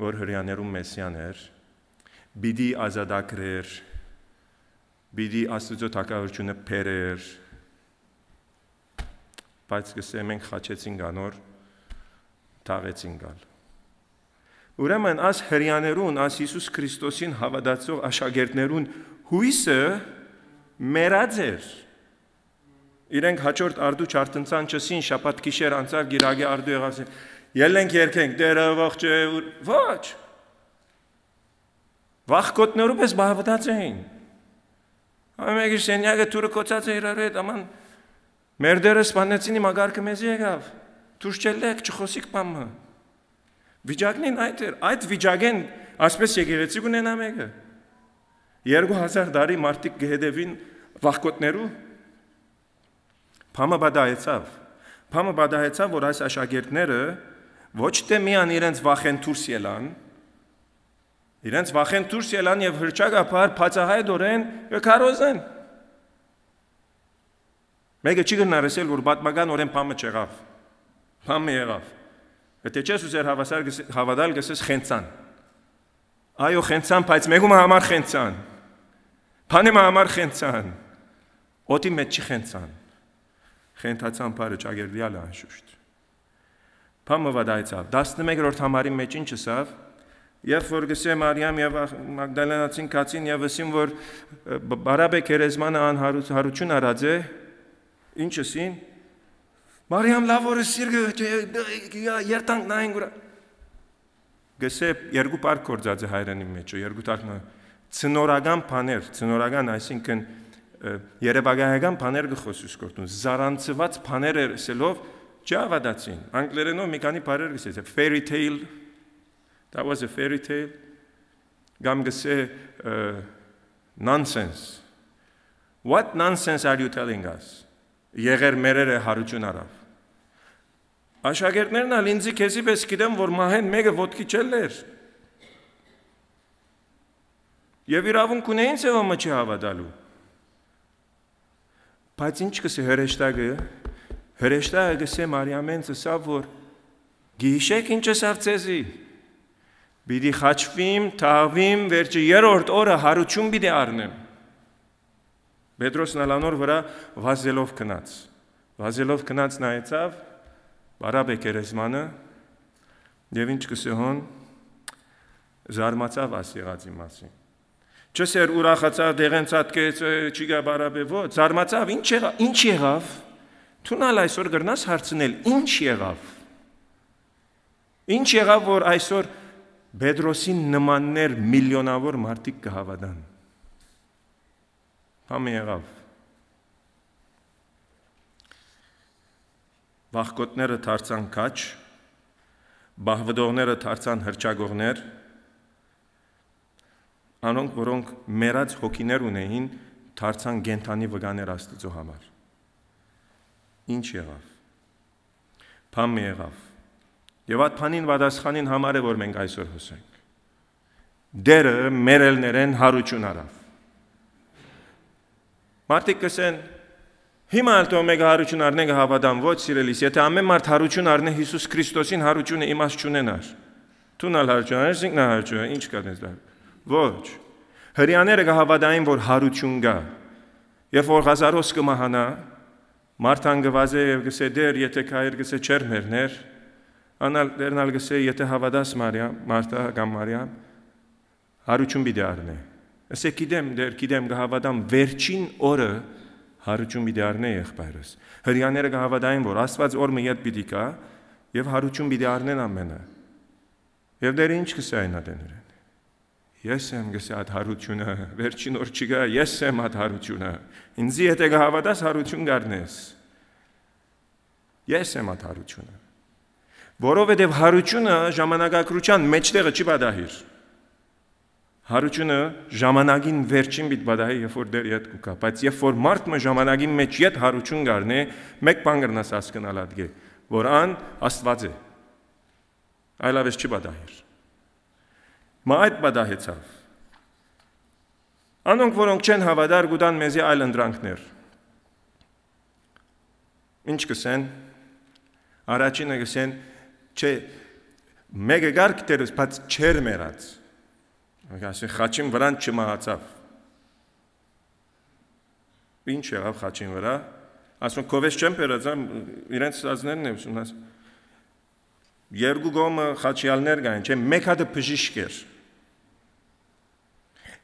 A: որ հрьяաներում մեսիան էր բիդի ազատագրեր բիդի աստծո թակավորությունը փերեր բայց գսե մենք խաչեցին գանոր Թաղեցին գալ։ Ուրեմն այս հрьяաներուն, այս Հիսուս Քրիստոսին հավատացող աշակերտներուն հույսը մեռած էր։ Իրենք հաջորդ արդու չարտնցան չսին շաբաթ գիշեր անցավ գիրագի արդու եղածին։ Ելենք երկենք Տերը ողջ է ոչ։ Վախկոտներով էս բավտած էին։ Ամենագիր սենյակը թուրը կոծած է իրար հետ աման մեր դերը սպանեցին իմ ագարկը մեզ եկավ։ Դուրս չելեք չխոսիկ բամը։ Վիճակնին այդ վիճակեն ասպես եկեղեցի կունենա մեկը։ 2000 տարի մարդիկ գհետևին վախկոտներու։ Փամը բադահեցավ, որ այս աշակերտները ոչ թե միան իրենց վախեն դուրս ելան եւ հրճակապար փածահայդորեն կքարոզեն։ Մեկը չի գնարսել որ պատմական օրեն փամը չեղավ։ Փամը եղավ։ Եթե չես ուզեր հավատալ գսես խենցան։ Այո խենցան, բայց մեկումը համար խենցան։ Փանեմը համար խենցան։ Օտի մեջ չի խենցան։ Խենթացան բարը ճագերդյալը անշուշտ։ Փամը վադայցավ 11-րդ համարի մեջ ինչ ասավ։ Երբ որ գսե Մարիամ եւ Մագդալենացին կացին եւ ասին որ բարաբե քերեզմանը անհարություն արած է, ինչ ասին։ Մարիամ լավորը սիրգը երտանք նային գուրա։ Գսե երկու պարկ կործած է հայրենի մեջ, երկու տարկնը ծնորական պաներ, ծնորական այսինքն երևակայական պաներ գխոսուս կորդուն, զարանցված պաներ սելով չավադացին, անգլերենով մի կանի պարեր գսես, fairy tale, that was a fairy tale, գամ գսե nonsense, what nonsense are you telling us? Եղեր մերերը հարություն արավ։ Աշակերտներն ալ ինձի քեզի պես գիտեմ, որ մահեն մեկը ոտքի չելեր։ Եվ իրավունք ունեին ծևամը չի հավատալու։ Բայց ինչ կսե հրեշտակը գսե Մարիամեն ծսավ, որ գիշեք ինչ ասավ ծեզի։ Բիդի խաչվիմ, թաղվիմ, վերջը երորդ օրը հարություն բիդի առնեմ։ Պետրոսն ալանոր վրա վազելով կնաց նայեցավ, բարաբ եկերեզմանը, և ինչ կսեհոն, զարմացավ աս եղածի մասին։ Չսեր ուրախացավ, դեղեն ծատկեց, չիգա բարաբ է ոչ, զարմացավ, ինչ եղավ, թունալ այսօր գրնաս հարցնել, ինչ եղավ, որ այսօր Պետրոսին նմաններ միլիոնավոր մարդիկ կհավատան։ Համը եղավ։ Վախկոտները դարձան քաչ, բահվդողները դարձան հրճագողներ, անոնք, որոնք մեռած հոգիներ ունեին, դարձան գենթանի վկաներ Աստծո համար։ Ինչ եղավ։ Բան մի եղավ։ Եվ այդ բանին պատասխանին համար է, որ մենք այսօր հոսենք։ Դերը մերելներեն հարություն արավ։ Մարդիկ կսեն, հիմա ալտո մեկ հարություն արնենք հավատամ, ոչ սիրելիս, եթե ամեն մարդ հարություն արնե Հիսուս Քրիստոսին հարությունը իմաստ չունենար։ Թունալ հարություն արես, ինքնա հարություն, ինչ կանես դա։ Ոչ։ Հրյաները կհավատային, որ հարություն կա։ Երբ որ Ղազարոս կմահանա, Մարթան գվազե եւ գսե դեր, եթե քայր գսե չեր մերներ, անալ դերնալ գսե եթե հավատաս Մարիամ, Մարթա կամ Մարիամ, հարություն պիտի առնե։ Ասե գիտեմ կհավատամ վերջին օրը հարություն պիտի առնե եղբայրս։ Հրյաները կհավատային, որ Աստված օրը ետ պիտի կա եւ հարություն պիտի առնեն ամենը։ Եվ դեր ինչ կսե այն ադեներեն։ Ես եմ գսե այդ հարությունը, վերջին օր չգա, ես եմ այդ հարությունը։ Ինձ եթե կհավատաս հարություն կառնես։ Ես եմ այդ հարությունը։ Որովհետև հարությունը ժամանակակրության մեջտեղը չի բադահիր։ Հարությունը ժամանակին վերջին պիտի բադահի, երբ որ դեր ետ կուկա, բայց երբ որ մարդը ժամանակին մեջ ետ հարություն կառնե, մեկ բան կրնաս հասկանալ ադգե, որ ան Աստված է։ Այլապես չի բադահիր։ Մա այդ բադահեցավ։ Անոնք, որոնք չեն հավատար, գուտան մեզի այլ ընդրանքներ։ Ինչ կսեն, առաջինը կսեն, չէ, մեկը գարկ դերս, բայց չեր մերած։ Ասեն, խաչին վրան չմահացավ։ Ինչ եղավ խաչին վրա, ասում, կովես չեմ պերած, իրենց սազներն եմ սունաս, երկու գոմը խաչյալներ գային, չէ, մեկ հատը բժիշկ էր։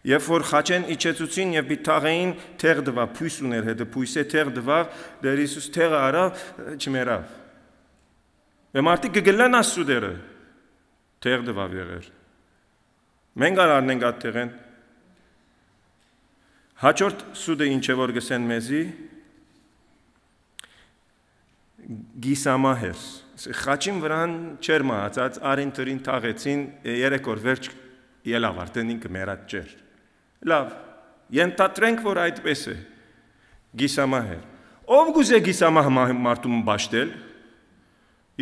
A: Երբ որ խաչեն իջեցուցին եւ բիթաղային թեղ դվա փույս ուներ հետը փույսե թեղ դվա դեր Հիսուս թեղը արավ չմերավ։ Եվ մարդիկ կգլան ասուդերը թեղ դվա եղեր։ Մենք արարնենք այդ թեղեն։ Հաջորդ սուդը ինչ է որ գսեն մեզի գիսամահեր։ Խաչին վրան չեր մահացած արին տրին թաղեցին երեք օր վերջ ելավ արդեն ինքը մեռած չէր։ Լավ, ենթադրենք, որ այդպես է, գիսամահեր։ Ով գուզե գիսամահ մարդում բաշտել,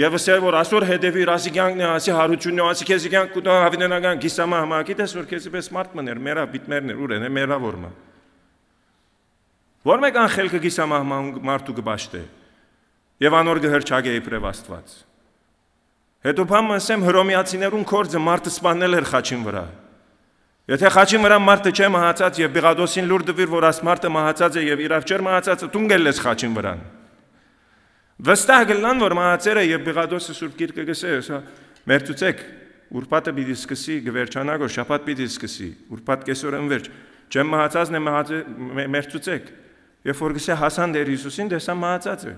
A: և ասել, որ ասոր հետևի ռասիկյանքն է, ասի հարությունն է, ասի կեզի կյանք կուտա հավինենական գիսամահ մակիտ ես, որ կեզի պես մարդ մներ, մերա բիտմերներ, ուր են է, մերա որմա։ Որ մեկ անխելքը գիսամահ մարդու կբաշտ է, և անոր գհրճագ է իպրև Աստված։ Հետո պամ ասեմ հրոմիացիներուն կորձը մարդը սպանել էր խաչին վրա։ Եթե խաչին վրա մարդը չէ մահացած եւ Բիղադոսին լուր դվիր, որ աս մարդը մահացած է եւ իրավ չէր մահացածը, տուն գելես խաչին վրան։ Վստահ գլան, որ մահացերը եւ Բիղադոսը Սուրբ Գիրքը գսե, հա, մերծուցեք, ուրբաթը պիտի սկսի գվերջանա, որ շաբաթ պիտի սկսի, ուրբաթ կեսօր ընվերջ, չեմ մահացածն է մերծուցեք։ Երբ որ գսե հասան դեր Հիսուսին, դեսա մահացած է։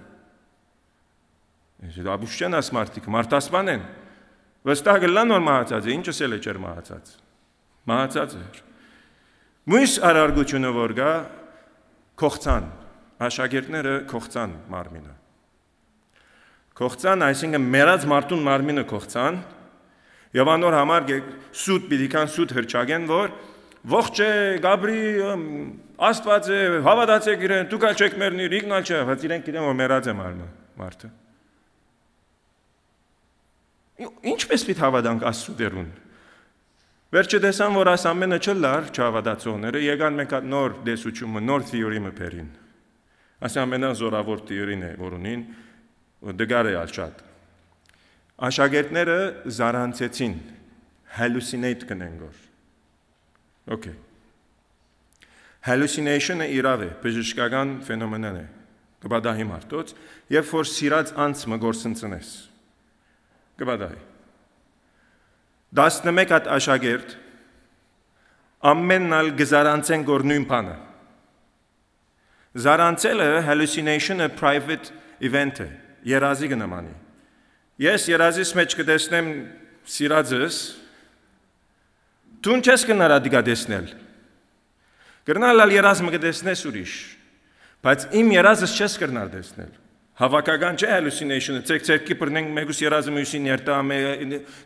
A: Աբուշ չեն աս մարդիկ, մարդասպան են։ Վստահ գլան, որ մահացած է, ինչ ասել է չեր մահացած։ Մահացած էր։ Մույս արարգությունը որ գա կողցան, աշակերտները կողցան մարմինը։ Կողցան, այսինքն մեռած մարդուն մարմինը կողցան, եւ անոր համար սուտ պիտիկան սուտ հրճագեն, որ ողջ է, Գաբրի, Աստված է, հավատացեք իրեն, դուք ալ չեք մեռնիր, ինքնալ չէ, բայց իրենք գիտեն, որ մեռած է մարդը։ Ինչպես պիտի հավատանք Աստծուն։ Վերջը տեսան, որ այս ամենը չլար չհավատացողները, եկան մեկ նոր դեսությունը, նոր թեորեմը բերին։ Այս ամենան զորավոր թեորին է, որ ունին, դգար է ալչատ։ Աշակերտները զարանցեցին, hallucinate կնեն գոր։ Okay. Hallucination-ը իրավ է, բժշկական ֆենոմենն է, կբադահի մարդոց, երբ որ սիրած անձը գործընծնես, կբադահի։ 11 հատ աշակերտ ամենն ալ գզարանցեն գոր նույն բանը։ Զարանցելը hallucination-ը private event է, երազի կնմանի։ Ես երազիս մեջ կտեսնեմ սիրածս, դուն չես կնարա դիգա տեսնել։ Կրնալ ալ երազը կտեսնես ուրիշ, բայց իմ երազս չես կրնար տեսնել։ Հավաքական չէ hallucination-ը, ցերկի բռնենք մեկուս երազը մյուսին երտա,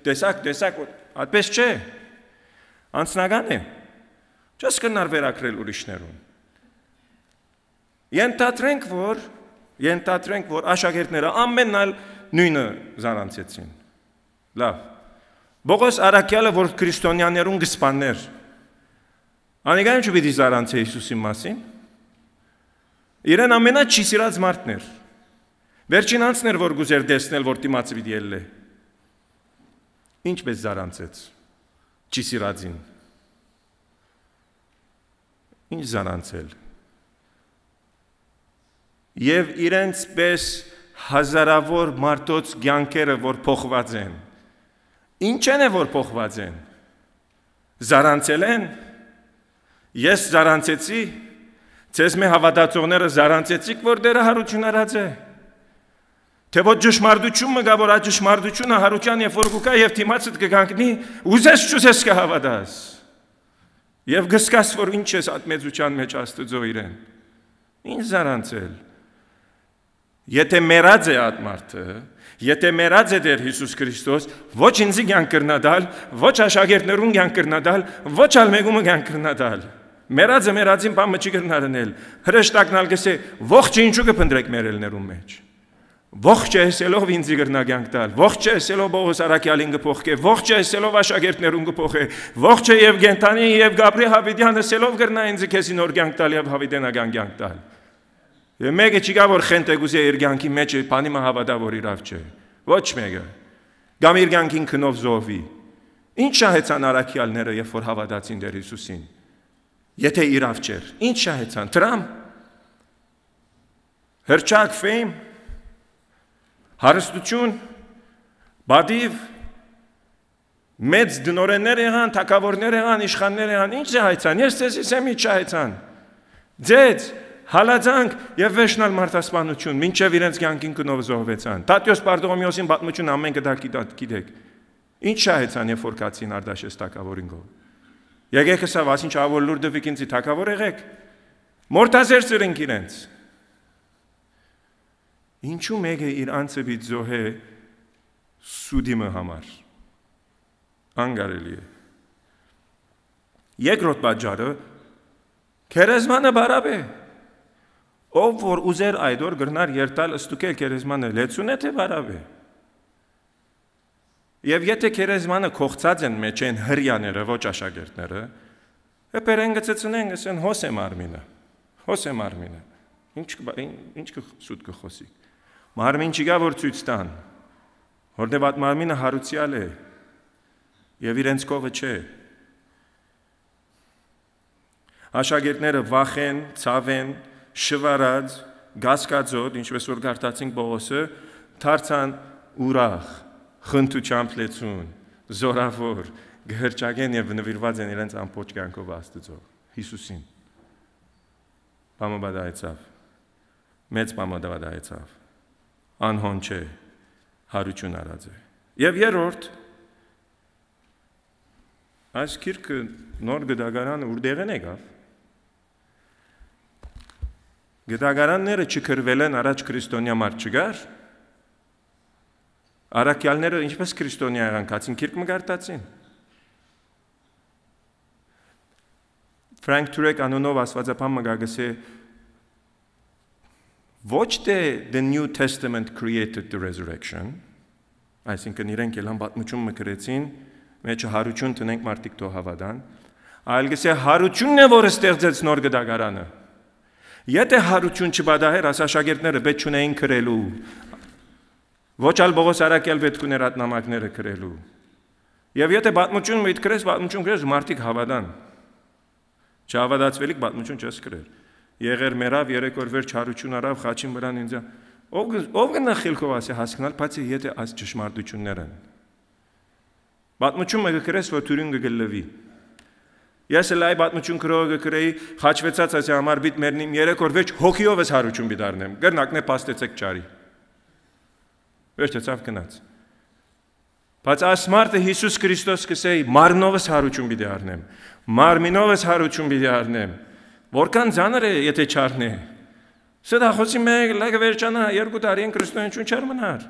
A: տեսակ, այդպես չէ։ Անձնական է։ Չես կնար վերակրել ուրիշներուն։ Ենթադրենք, որ աշակերտները ամենն այլ նույնը զարանցեցին։ Լավ։ Բողոս Արաքյալը, որ քրիստոնյաներուն գսպաններ, անիկայում չպիտի զարանցե Հիսուսի մասին։ Իրեն ամենաչի սիրած մարդն էր։ Վերջին անցն էր, որ գուզեր տեսնել, որ դիմացը պիտի ելլե։ Ինչպես զարանցեց չի սիրածին։ Ինչ զարանցել։ Եվ իրենց պես հազարավոր մարդոց կյանքերը, որ փոխված են։ Ինչ են է, որ փոխված են։ Զարանցել են։ Ես զարանցեցի։ Ձեզ մե հավատացողները զարանցեցիք, որ դերը հարություն արած է։ Թե ոչ ճշմարտությունը գա, որ ճշմարտությունը հարության եւ որ կուկա եւ դիմացդ կգանքնի, ուզես չուզես կհավատաս։ Եվ գսկաս, որ ինչ ես ատմեծության մեջ Աստծո իրեն։ Ինչ զարանցել։ Եթե մեռած է այդ մարդը, եթե մեռած է Տեր Հիսուս Քրիստոս, ոչ ինձ կյանք կրնադալ, ոչ աշակերտներուն կյանք կրնադալ, ոչ ալ մեկումը կյանք կրնադալ։ Մեռածը մեռածին բամը չի կրնարնել։ Հրեշտակնալ գսե, ողջ ինչու կփնդրեք մեռելներուն մեջ։ Ողջ էսելով ինձ կրնա կյանք տալ, ողջ էսելով Բողոս Արաքյալին կփոխկե, ողջ էսելով աշակերտներուն կփոխե, ողջ եւ Գենտանի եւ Գաբրիել Հավիդյանը էսելով կրնա ինձ քեզի նոր կյանք տալ եւ հավիտենական կյանք տալ։ Եվ մեկը չի գա որ խենտեգուզի իր կյանքի մեջ բանի մը հավատա որ իրավ չէ։ Ոչ մեկը։ Գամ իր կյանքին քնով զոհվի։ Ինչ շահեցան Արաքյալները, երբ որ հավատացին Տեր Հիսուսին։ Եթե իրավ չէր, ինչ շահեցան։ Տրամ։ Հրճակ ֆեյմ, հարստություն, բադիվ, մեծ դնորեններ եղան, թակավորներ եղան, իշխաններ եղան, ինչ շահեցան։ Ես ձեզ ասեմ ինչ շահեցան։ Ձեզ հալածանք եւ վերջնալ մարդասպանություն, մինչեւ իրենց կյանքին կնով զոհվեցան։ Տատյոս Բարդողոմեոսին պատմություն ամեն գիտեք։ Ինչ շահեցան, երբ որ կացին Արդաշես թակավորին գով։ Եկեք հսավ, ասինչ ավոր լուր դվիկ ինձի թակավոր եղեք։ Մորթազեր ծրենք իրենց։ Ինչու մեկը իր անձը պիտի զոհե սուդիմը համար։ Անգարելի է։ Երկրորդ պատճառը քերեզմանը բարավ է։ Ով որ ուզեր այդօր գրնար երտալ ըստուկել քերեզմանը լեցուն է թե բարավ է։ Եվ եթե քերեզմանը կողծած են մեջ են հրյաները, ոչ աշակերտները, հեպերեն գծեցնեն, ասեն հոսեմ արմինը։ Ինչ սուտ կխոսիկ։ Մարմին չի գա որ ցույց տան։ Որտեւ այդ մարմինը հարուցյալ է։ Եվ իրենց կողը չէ։ Աշակերտները վախեն, ցավեն, շվարած, գասկածոտ, ինչպես որ գարտացինք Պողոսը, դարձան ուրախ, խնդուճամբ լեցուն, զորավոր, գհրճագեն եւ նվիրված են իրենց ամբողջ կյանքով Աստծո, Հիսուսին։ Բամը բադայեցավ, մեծ բամը բադայեցավ, անհոն չէ, հարություն արած է։ Եվ երրորդ, այս քիրքը նոր գդագարանը ուրդեղեն եկավ։ Գդագարանները չքրվել են առաջ քրիստոնյա մարդ չգար։ Արաքյալները ինչպես քրիստոնյա եղան, կացին քիրք մգարտացին։ Frank Turek անունով ասվածապան մգագսե ոչ թե the New Testament created the resurrection, այսինքն իրենք ելան պատմություն մկրեցին, մեջը հարություն տնենք մարդիկ թող հավատան, այլ գսե հարությունն է, որը ստեղծեց նոր գդագարանը։ Եթե հարություն չբադահեր, աս աշակերտները պետք չունեին քրելու, ոչ ալ Բողոս Արաքյալ պետք ուներ այդ նամակները քրելու։ Եվ եթե պատմություն միտ քրես, մարդիկ հավատան։ Չհավատացվելիք պատմություն չես քրեր։ Եղեր մերավ, 3 օր վերջ հարություն արավ, խաչին վրան ինձ։ Ով գնա խելքով ասի հասկանալ, բայց եթե այս ճշմարտություններ են։ Պատմություն մեկը քրես, որ թյուրին կգլվի։ Ես էլ այ պատմություն քրողը քրեի, խաչվեցած ասի համար բիտ մերնիմ 3 օր վերջ հոգիով ես հարություն բիդարնեմ։ Գրնակն է փաստեցեք ճարի։ Վերջացավ գնաց։ Բայց այս մարդը Հիսուս Քրիստոս կսեի մարմնովս հարություն պիտի առնեմ, մարմինովս հարություն պիտի առնեմ։ Որքան ցաներ է, եթե չառնե։ Սդախոսի մեկ լագը վերջանա 2 տարի են քրիստոնեություն չար մնար։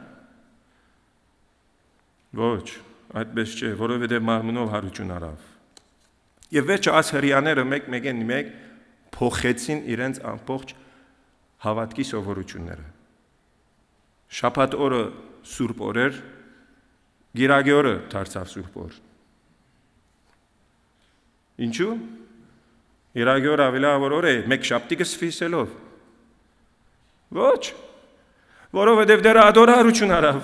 A: Ոչ, այդպես չէ, որովհետև մարմնով հարություն արավ։ Եվ վերջը աս հրյաները մեկ փոխեցին իրենց ամբողջ հավատքի սովորությունները։ Շաբաթ օրը սուրբ օր էր, գիրագի օրը դարձավ սուրբ օր։ Ինչու՞։ Գիրագի օրը ավելի լավ օր է, մեկ շաբթի կսվիսելով։ Ոչ, որովհետև դեռ ադորարություն արավ։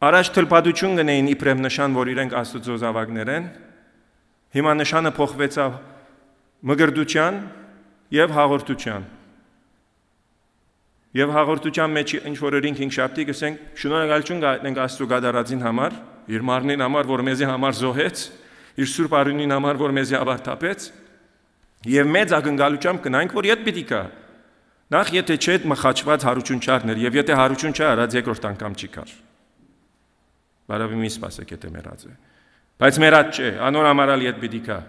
A: Առաջ թլփադություն գնեին իբրև նշան, որ իրենք Աստծո զավակներ են, հիմա նշանը փոխվեցավ մգրդության եւ հաղորդության։ Եվ հաղորդության մեջ ինչ որ ինք 5 շաբթի գսենք շնորհակալություն գտնենք Աստծո գադարածին համար, իր մարմնին համար, որ մեզի համար զոհեց, իր սուրբ արյունին համար, որ մեզի ավարտապեց, եւ մեծ ակնկալությամբ կնայինք, որ իդ պիտի կա։ Նախ եթե չէ մխաչված հարություն չարներ, եւ եթե հարություն չարած երկրորդ անգամ չի կար։ Բարավի մի սպասեք եթե մեռած է։ Բայց մեռած չէ, անորամարալ իդ պիտի կա։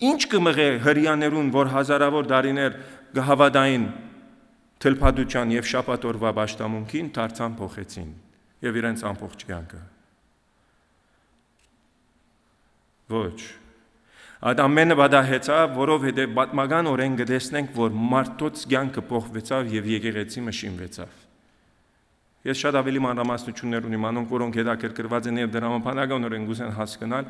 A: Ինչ կմղե հрьяաներուն, որ հազարավոր դարիներ գհավադային թլփադության եւ շաբաթօրվա պաշտամունքին դարձան փոխեցին եւ իրենց ամբողջ կյանքը։ Ոչ։ Այդ ամենը վադահեցավ, որովհետեւ պատմական օրեն գտեսնենք, որ մարդոց կյանքը փոխվեցավ եւ եկեղեցի մշինվեցավ։ Ես շատ ավելի մանրամասնություններ ունիմ, անոնք որոնք հետաքրքրված են եւ դրամապանականորեն գուզեն հասկանալ,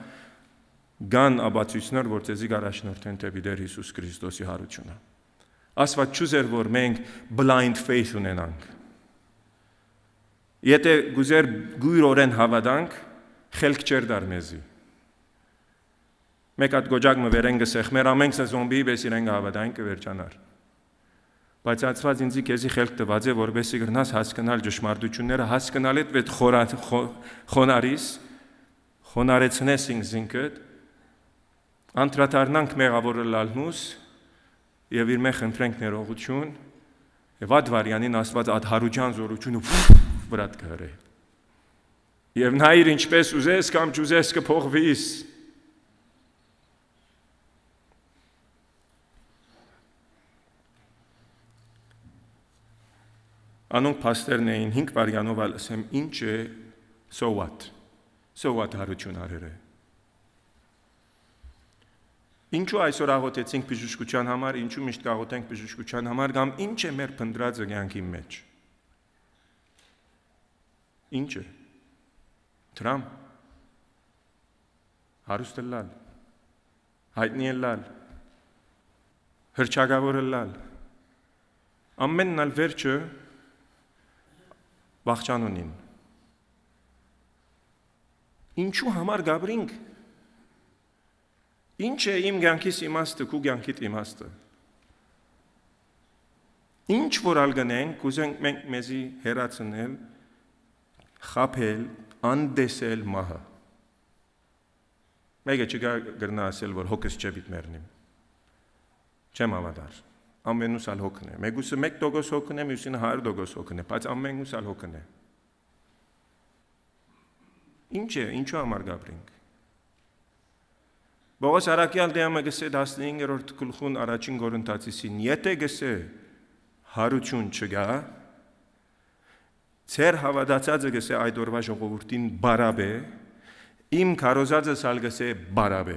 A: գան աբացույցներ, որ ցեզի գարաշնորթեն դեպի Տեր Հիսուս Քրիստոսի հարությունը։ Աստված չուզեր, որ մենք blind faith ունենանք։ Եթե գուզեր գույրորեն հավատանք, խելք չեր դար մեզի։ Մեկ հատ գոջակ մը վերեն գսեղ, մեր ամենք զոմբի պես իրեն հավատային կվերջանար։ Բայց Աստված ինձի քեզի խելք տված է, որովհետեւ գտնաս հասկանալ ճշմարտությունները, հասկանալ այդ վետ խոնարիս, խոնարեցնես ինքզինքդ, անդրադառնանք մեղավորը լալնուս եւ իր մեջ խնդրենք ներողություն, եւ այդ վարյանին Աստված այդ հարության զորությունը վրա կհրե։ Եվ նայիր ինչպես ուզես կամ չուզես կփոխվիս։ Անոնք փաստերն էին 5 վարյանով ասեմ ինչ է so what հարություն արերը։ Ինչու այսօր աղոթեցինք բժշկության համար, ինչու միշտ կաղոթենք բժշկության համար, կամ ինչ է մեր փնդրածը կյանքի մեջ։ Ինչ է։ Դրամ։ Հարուստ լալ։ Հայտնի լալ։ Հրճագավոր լալ։ Ամենն ալ վերջը Բախճանունին։ Ինչու համար գաբրինք։ Ինչ է իմ կյանքիս իմաստը, քու կյանքիդ իմաստը։ Ինչ որ ալգնենք, կուզենք մենք մեզի հերացնել, խափել, անդեսել մահը։ Մեկը չգրնա ասել, որ հոգս չէ բիտ մեռնիմ։ Չեմ հավատար։ Ամենուս ալ հոգն է։ Մեկուսը 1% հոգն է, մյուսինը 100% հոգն է, բայց ամենուս ալ հոգն է։ Ինչ է, ինչու համար գաբրինք։ Բողոս Արաքյալ դեմը գսե 15-րդ գլխուն առաջին Կորինթացիին, եթե գսե հարություն չգա, ծեր հավատացածը գսե այդ օրվա ժողովրդին բարաբե, իմ քարոզածս ալ գսե բարաբե։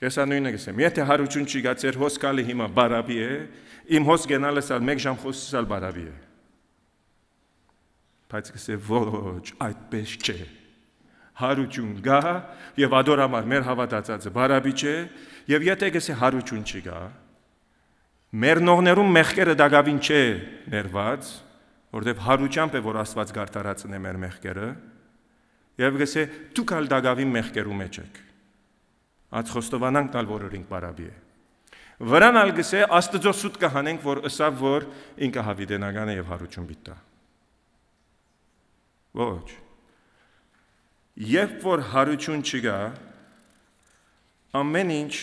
A: Ես անույնը գսեմ, եթե հարություն չի գա, ծեր հոսկալի հիմա բարաբի է, իմ հոս գենալս ալ մեկ ժամ խոսս ալ բարաբի է։ Բայց գսե ոչ, այդպես չէ։ Հարություն գա եւ ադորամար մեր հավատացածը բարաբի չէ, եւ եթե գսե հարություն չի գա, մեր նողներում մեղքերը դակավին չէ ներված, որտեվ հարությամբ է որ Աստված գարտարածն է մեր մեղքերը, եւ գսե դուք ալ դակավին մեղքերու մեջ եք։ Ած խոստովանանք տալ որորինք բարաբի է։ Վրան ալ գսե Աստծո սուտ կհանենք, որ ըսավ որ ինքը հավիտենական է եւ հարություն բիտա։ Ոչ։ Երբ որ հարություն չգա, ամեն ինչ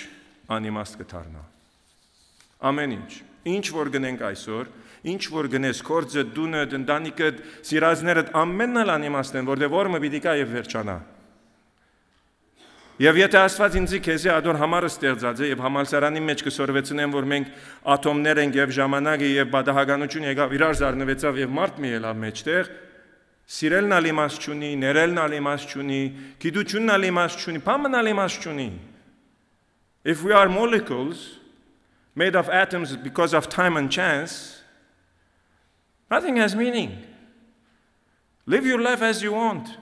A: անիմաստ կդառնա։ Ամեն ինչ։ Ինչ որ գնենք այսօր, ինչ որ գնես կորձը, դունը, ընտանիքը, սիրածներդ ամենն ալ անիմաստ են, որտեղ որը պիտի կա եւ վերջանա։ Եվ եթե Աստված ինձ քեզի ադոր համարը ստեղծած է եւ համալսարանի մեջ կսորվեցնեն, որ մենք ատոմներ ենք եւ ժամանակը եւ բադահականություն եկավ իրար զառնվեցավ եւ մարդ մի ելավ մեջտեղ, սիրելն ալ իմաստ չունի, ներելն ալ իմաստ չունի, գիտությունն ալ իմաստ չունի, բամն ալ իմաստ չունի. If we are molecules made of atoms because of time and chance, nothing has meaning. Live your life as you want,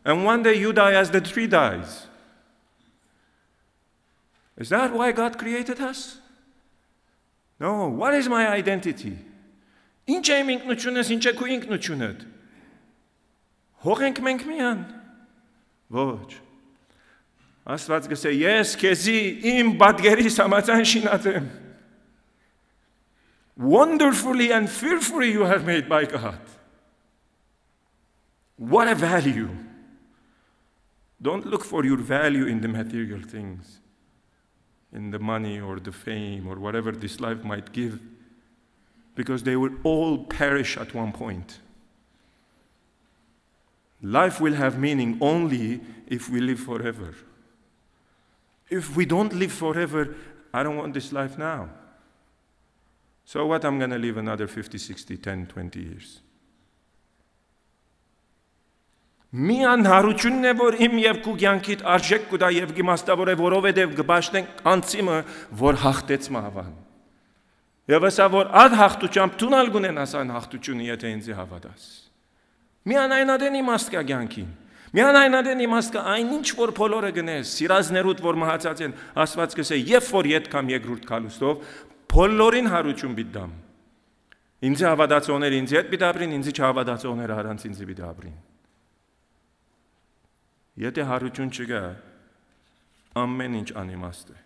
A: and one day you die as the tree dies. Is that why God created us? No. What is my identity? Ինչ է իմ ինքնությունս, ինչ է քո ինքնությունդ? Հողենք մենք միան։ Ոչ։ Աստված գսե ես քեզի իմ բադգերիս համաձայն շինած եմ։ Wonderfully and fearfully you are made by God. What a value. Don't look for your value in the material things, in the money or the fame or whatever this life might give, because they will all perish at one point. Life will have meaning only if we live forever. If we don't live forever, I don't want this life now. So what, I'm going to live another 50, 60, 10, 20 years. Մի անհարությունն է, որ իմ եւ քու կյանքիդ արժեք կուտա եւ գիմաստավոր է, որովհետեւ կբաշտենք անցիմը, որ հաղթեց մահվան։ Եվ ասա, որ ադ հաղթությամբ տունալ գունենաս այն հաղթությունը, եթե ինձ հավատաս։ Միանայնադեն իմաստ կա կյանքին։ Միանայնադեն իմաստ կա այն ինչ որ բոլորը գնես, սիրազներուդ որ մահացած են, Աստված կսե, երբ որ ետ կամ երկրորդ քալուստով, բոլորին հարություն բիդամ։ Ինձ հավատացողներ ինձ հետ բիդաբրին, ինձ չհավատացողներ առանց ինձ բիդաբրին։ Եթե հարություն չկա, ամեն ինչ անիմաստ է։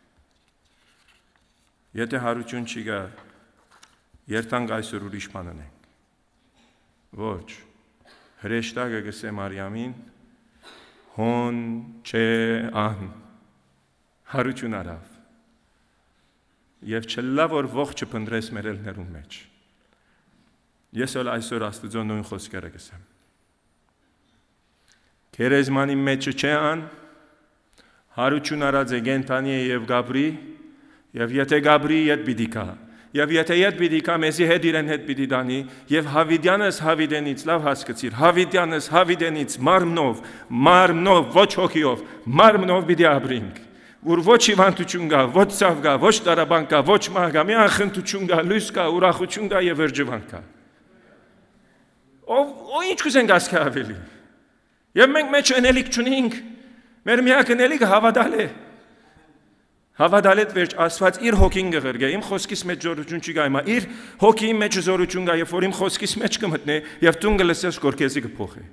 A: Եթե հարություն չկա, երթանք այսօր ուրիշ բան անենք։ Ոչ, հրեշտակը գսե Մարիամին, հոն չէ ան, հարություն արավ, և չլա, որ ողջը պնդրես մեր էլներուն մեջ։ Ես ալ այսօր Աստծո նույն խոսքերը գսեմ։ Քերեզմանի մեջը չէ ան, հարություն արած է գենթանի է և գաբրի, և եթե գաբրի ետ բիդի կա, և եթե ետ բիդի կա, մեզի հետ իրեն հետ բիդի դանի, և հավիդյանս հավիդենից, լավ հասկացիր, հավիդյանս հավիդենից մարմնով, ոչ հոգիով, մարմնով բիդի աբրինք, որ ոչ հիվանդություն գա, ոչ ծավ գա, ոչ տարաբան կա, ոչ մահ գա, մի անխնդություն գա, լույս կա, ուրախություն կա և երջվան կա։ Ո ինչ կուզենք ասկա ավելի։ Եվ մենք մեջ ընելիք չունենք, մեր միակ ընելիքը հավատալ է։ Հավատալետ վերջ Աստված իր հոգին գղրգե, իմ խոսքիս մեջ զորություն չի գա, հիմա իր հոգի մեջ զորություն գա, երբ որ իմ խոսքիս մեջ կմտնե, եւ դու գլսես որ քեզի կփոխի։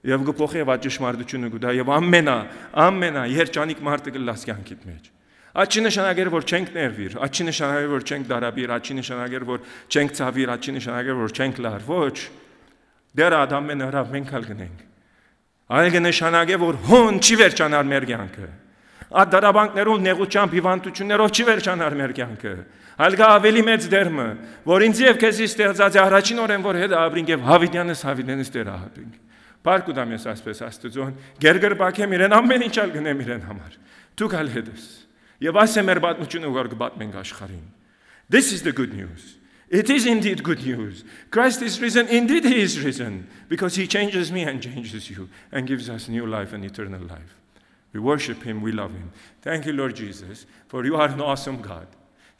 A: Եվ կփոխի եւ ճշմարտությունը գուտա եւ ամենա երջանիկ մարդը կլաս կյանքիդ մեջ։ Աչի նշանակեր որ չենք ներվիր, աչի նշանակեր որ չենք դարաբիր, աչի նշանակեր որ չենք ցավիր, աչի նշանակեր որ չենք լար, ոչ։ Դեռ Ադամեն հրավ մենք ալ գնենք։ Այլ կնշանակե որ հոն չի վերջանար մեր կյանքը։ Այդ դարաբանքներով նեղությամբ հիվանդություններով չի վերջանար մեր կյանքը։ Այլ կա ավելի մեծ դերմը, որ ինձ եւ քեզի ստեղծած է առաջին օրեն որ հետ ապրենք եւ հավիդյանս դեր ահապենք։ Բարք ուտամ ես ասպես Աստծոն, գերգրբակեմ իրեն ամեն ինչ ալ գնեմ իրեն համար։ Դու կալ հետս։ Եվ այս է մեր պատմությունը որ կպատմենք աշխարհին։ This is the good news. It is indeed good news. Christ is risen. Indeed he is risen. Because he changes me and changes you and gives us new life and eternal life. We worship him. We love him. Thank you, Lord Jesus, for you are an awesome God.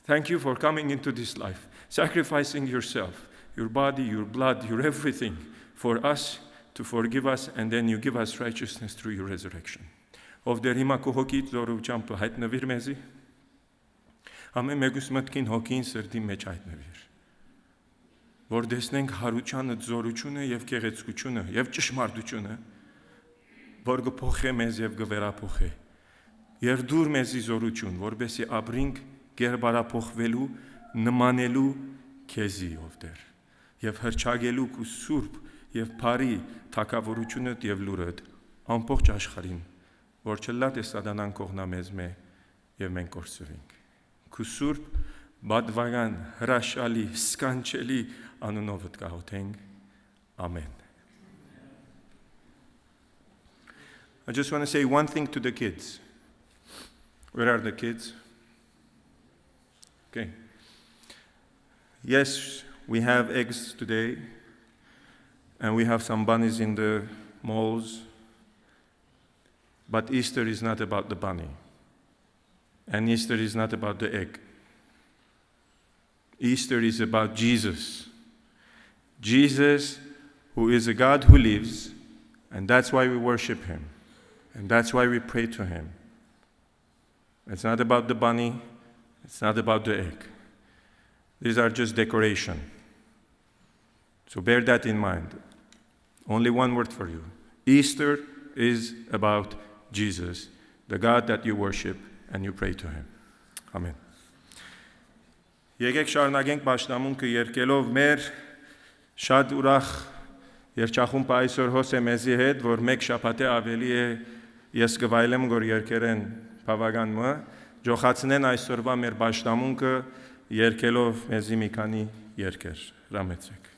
A: Thank you for coming into this life, sacrificing yourself, your body, your blood, your everything for us to forgive us, and then you give us righteousness through your resurrection. Of the rima kuhokit zorucham hayt navir mezi. Ամեն մեկուս մտքին հոգին սրտի մեջ հայտնվիր, որ դեսնենք հարությանը, զորությունը և գեղեցկությունը և ճշմարտությունը, որ կփոխե մեզ և կվերափոխե, և դուր մեզի զորություն, որպեսզի ապրենք կերպարափոխվելու, նմանելու քեզի ով Տեր, և հռչակելու քո սուրբ և բարի թագավորությունդ և լուրդ ամբողջ աշխարհին, որ չլա տեսադանան կողնա մեզ մե և մենք կորսվենք։ Քո սուրբ, բադվական, հրաշալի, սկանչելի անունովդ կահոթենք։ Amen. I just want to say one thing to the kids. Where are the kids? Okay. Yes, we have eggs today, and we have some bunnies in the malls, but Easter is not about the bunny, and Easter is not about the egg. Easter is about Jesus. Jesus, who is a God who lives, and that's why we worship him, and that's why we pray to him. It's not about the bunny, it's not about the egg. These are just decoration. So bear that in mind. Only one word for you. Easter is about Jesus, the God that you worship and you pray to him. Amen. Եկեք շարունակենք պաշտամունքը երգելով մեր շատ ուրախ երջախումբը այսօր հոս է մեզի հետ, որ մեկ շաբաթը ավելի է ես կվայելեմ որ երգերեն բավական մը, ջոխացնեն այսօրվա մեր պաշտամունքը երգելով մեզի մի քանի երգեր, հրամեցեք։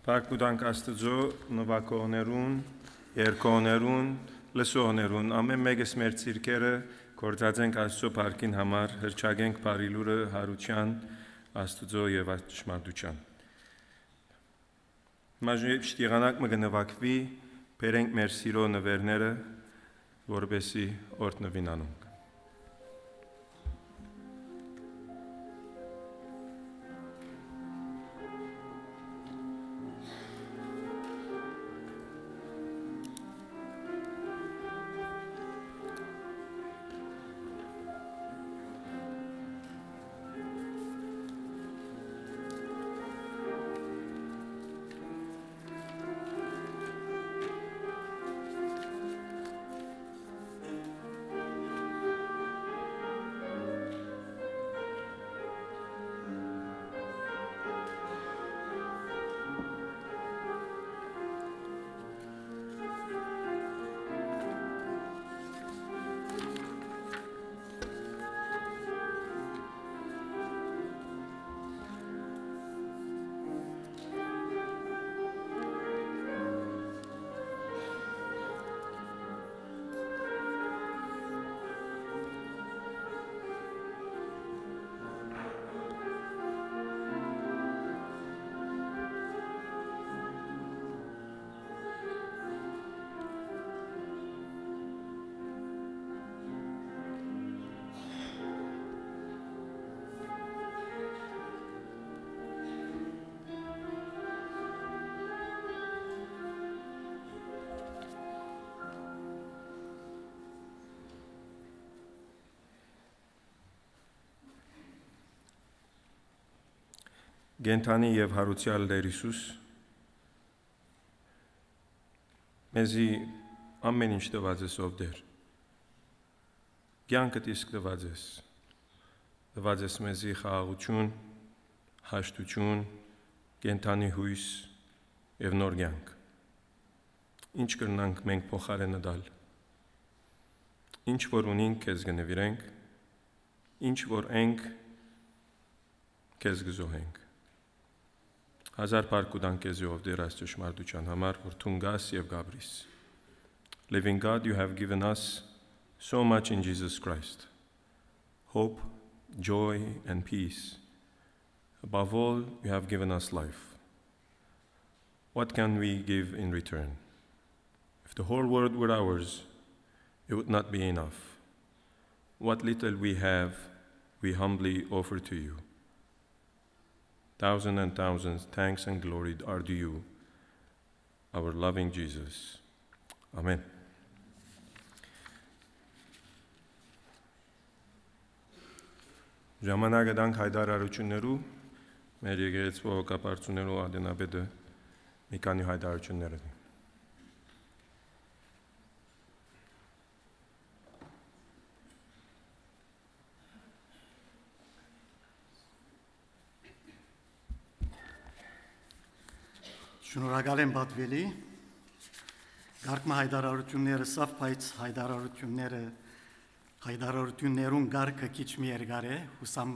A: Պարկուդանք աստծո նվակողներուն, երկողներուն, լսողներուն, ամեն մեկս մեր ցիրկերը գործածենք աստծո պարկին համար, հրճագենք բարիլուրը հարության աստծո եւ ճշմարտության։ Մաժի շտիղանակ մը գնվակվի, բերենք մեր սիրո նվերները, որբեսի օրտնվին անոնք։ Գենթանի եւ հարուցյալ Տեր Հիսուս մեզի ամեն ինչ տված ես ով Տեր կյանքդ իսկ տված ես մեզի խաղաղություն, հաշտություն, գենթանի հույս եւ նոր կյանք ինչ կրնանք մենք փոխարենը տալ ինչ որ ունենք քեզ կնվիրենք ինչ որ ենք քեզ կզոհենք Հազար պարկուդան քեզի ով Տեր Աստծո ճշմարտության համար, որ թունգաս եւ գաբրիս. Living God, you have given us so much in Jesus Christ. Hope, joy, and peace. Above all, you have given us life. What can we give in return? If the whole world were ours, it would not be enough. What little we have, we humbly offer to you. Thousands and thousands, thanks and glory are to you, our loving Jesus. Amen. Ժամանակը դանք հայտարարություններու մեր եկեղեցու հոգապարծուներու ադենաբեդը մի քանի հայտարարություններ ունի։
B: Շնորհակալ եմ Բատվելի, գարկմա հայտարարությունները սավ, բայց հայտարարություններուն գարկը քիչ մի երկար է, հուսամ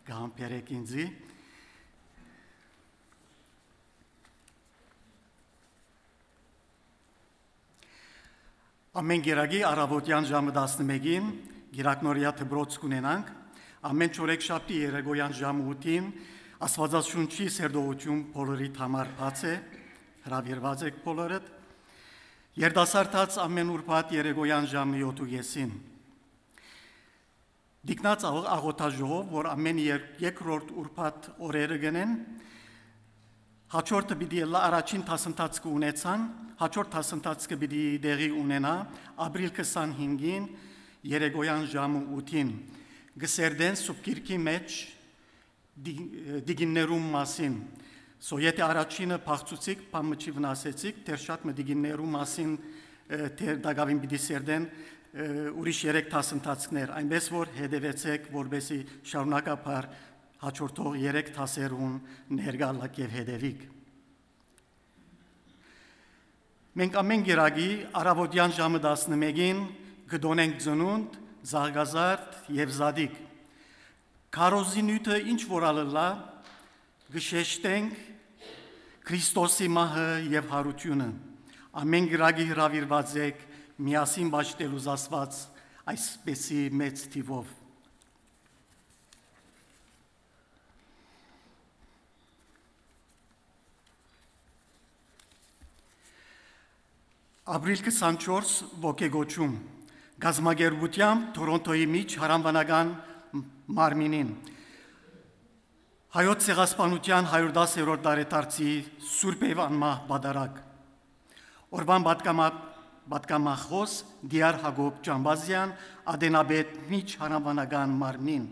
B: կհամբերեք ինձի։ Ամեն գերագի առավոտյան ժամը 11-ին գիրակնորյա դբրոց կունենանք, ամեն չորեքշաբթի երեկոյան ժամը 8-ին Աստվածաշունչի սերտողություն բոլորիդ համար բաց է, հրավիրված եք բոլորդ, երդասարտած ամեն ուրբաթ երեկոյան ժամը 7:30-ին։ Դիկնած աղոթաժողով, որ ամեն երկրորդ ուրբաթ օրերը գնեն, հաջորդը պիտի առաջին դասընթացքը ունեցան, հաջորդ դասընթացքը պիտի դեղի ունենա ապրիլ 25-ին երեկոյան ժամը 8-ին։ Գսերդեն սուբկիրքի մեջ դիգիններում մասին, սոյետի առաջինը պաղցուցիկ, պամմջի վնասեցիկ, թեր շատ մը դիգիններում մասին թեր դագավին պիտի սերդեն ուրիշ երեք դասընթացքներ, այնպես որ հետևեցեք, որբեսի շարունակապար հաջորդող երեք դասերուն ներգալակ եւ հետևիկ։ Մենք ամեն գերագի առավոտյան ժամը 11-ին գդոնենք ծնունդ, զարգազարդ եւ զադիկ։ Քարոզի նյութը ինչ որ ալլա գշեշտենք Քրիստոսի մահը եւ հարությունը ամեն գրագի հրավիրված եք միասին բաշխելու զասված այսպեսի մեծ թիվով Ապրիլ 24 ոգեգոչում գազագերբությամբ Թորոնտոյի միջ հարանվանական մարմինին Հայոց ցեղասպանության 110-րդ տարեդարձի Սուրբ Եվանմահ բադարակ Օրբան պատգամախոս Դիար Հակոբ Ջամբազյան Ադենաբեդ միջ հարանվանական մարմնին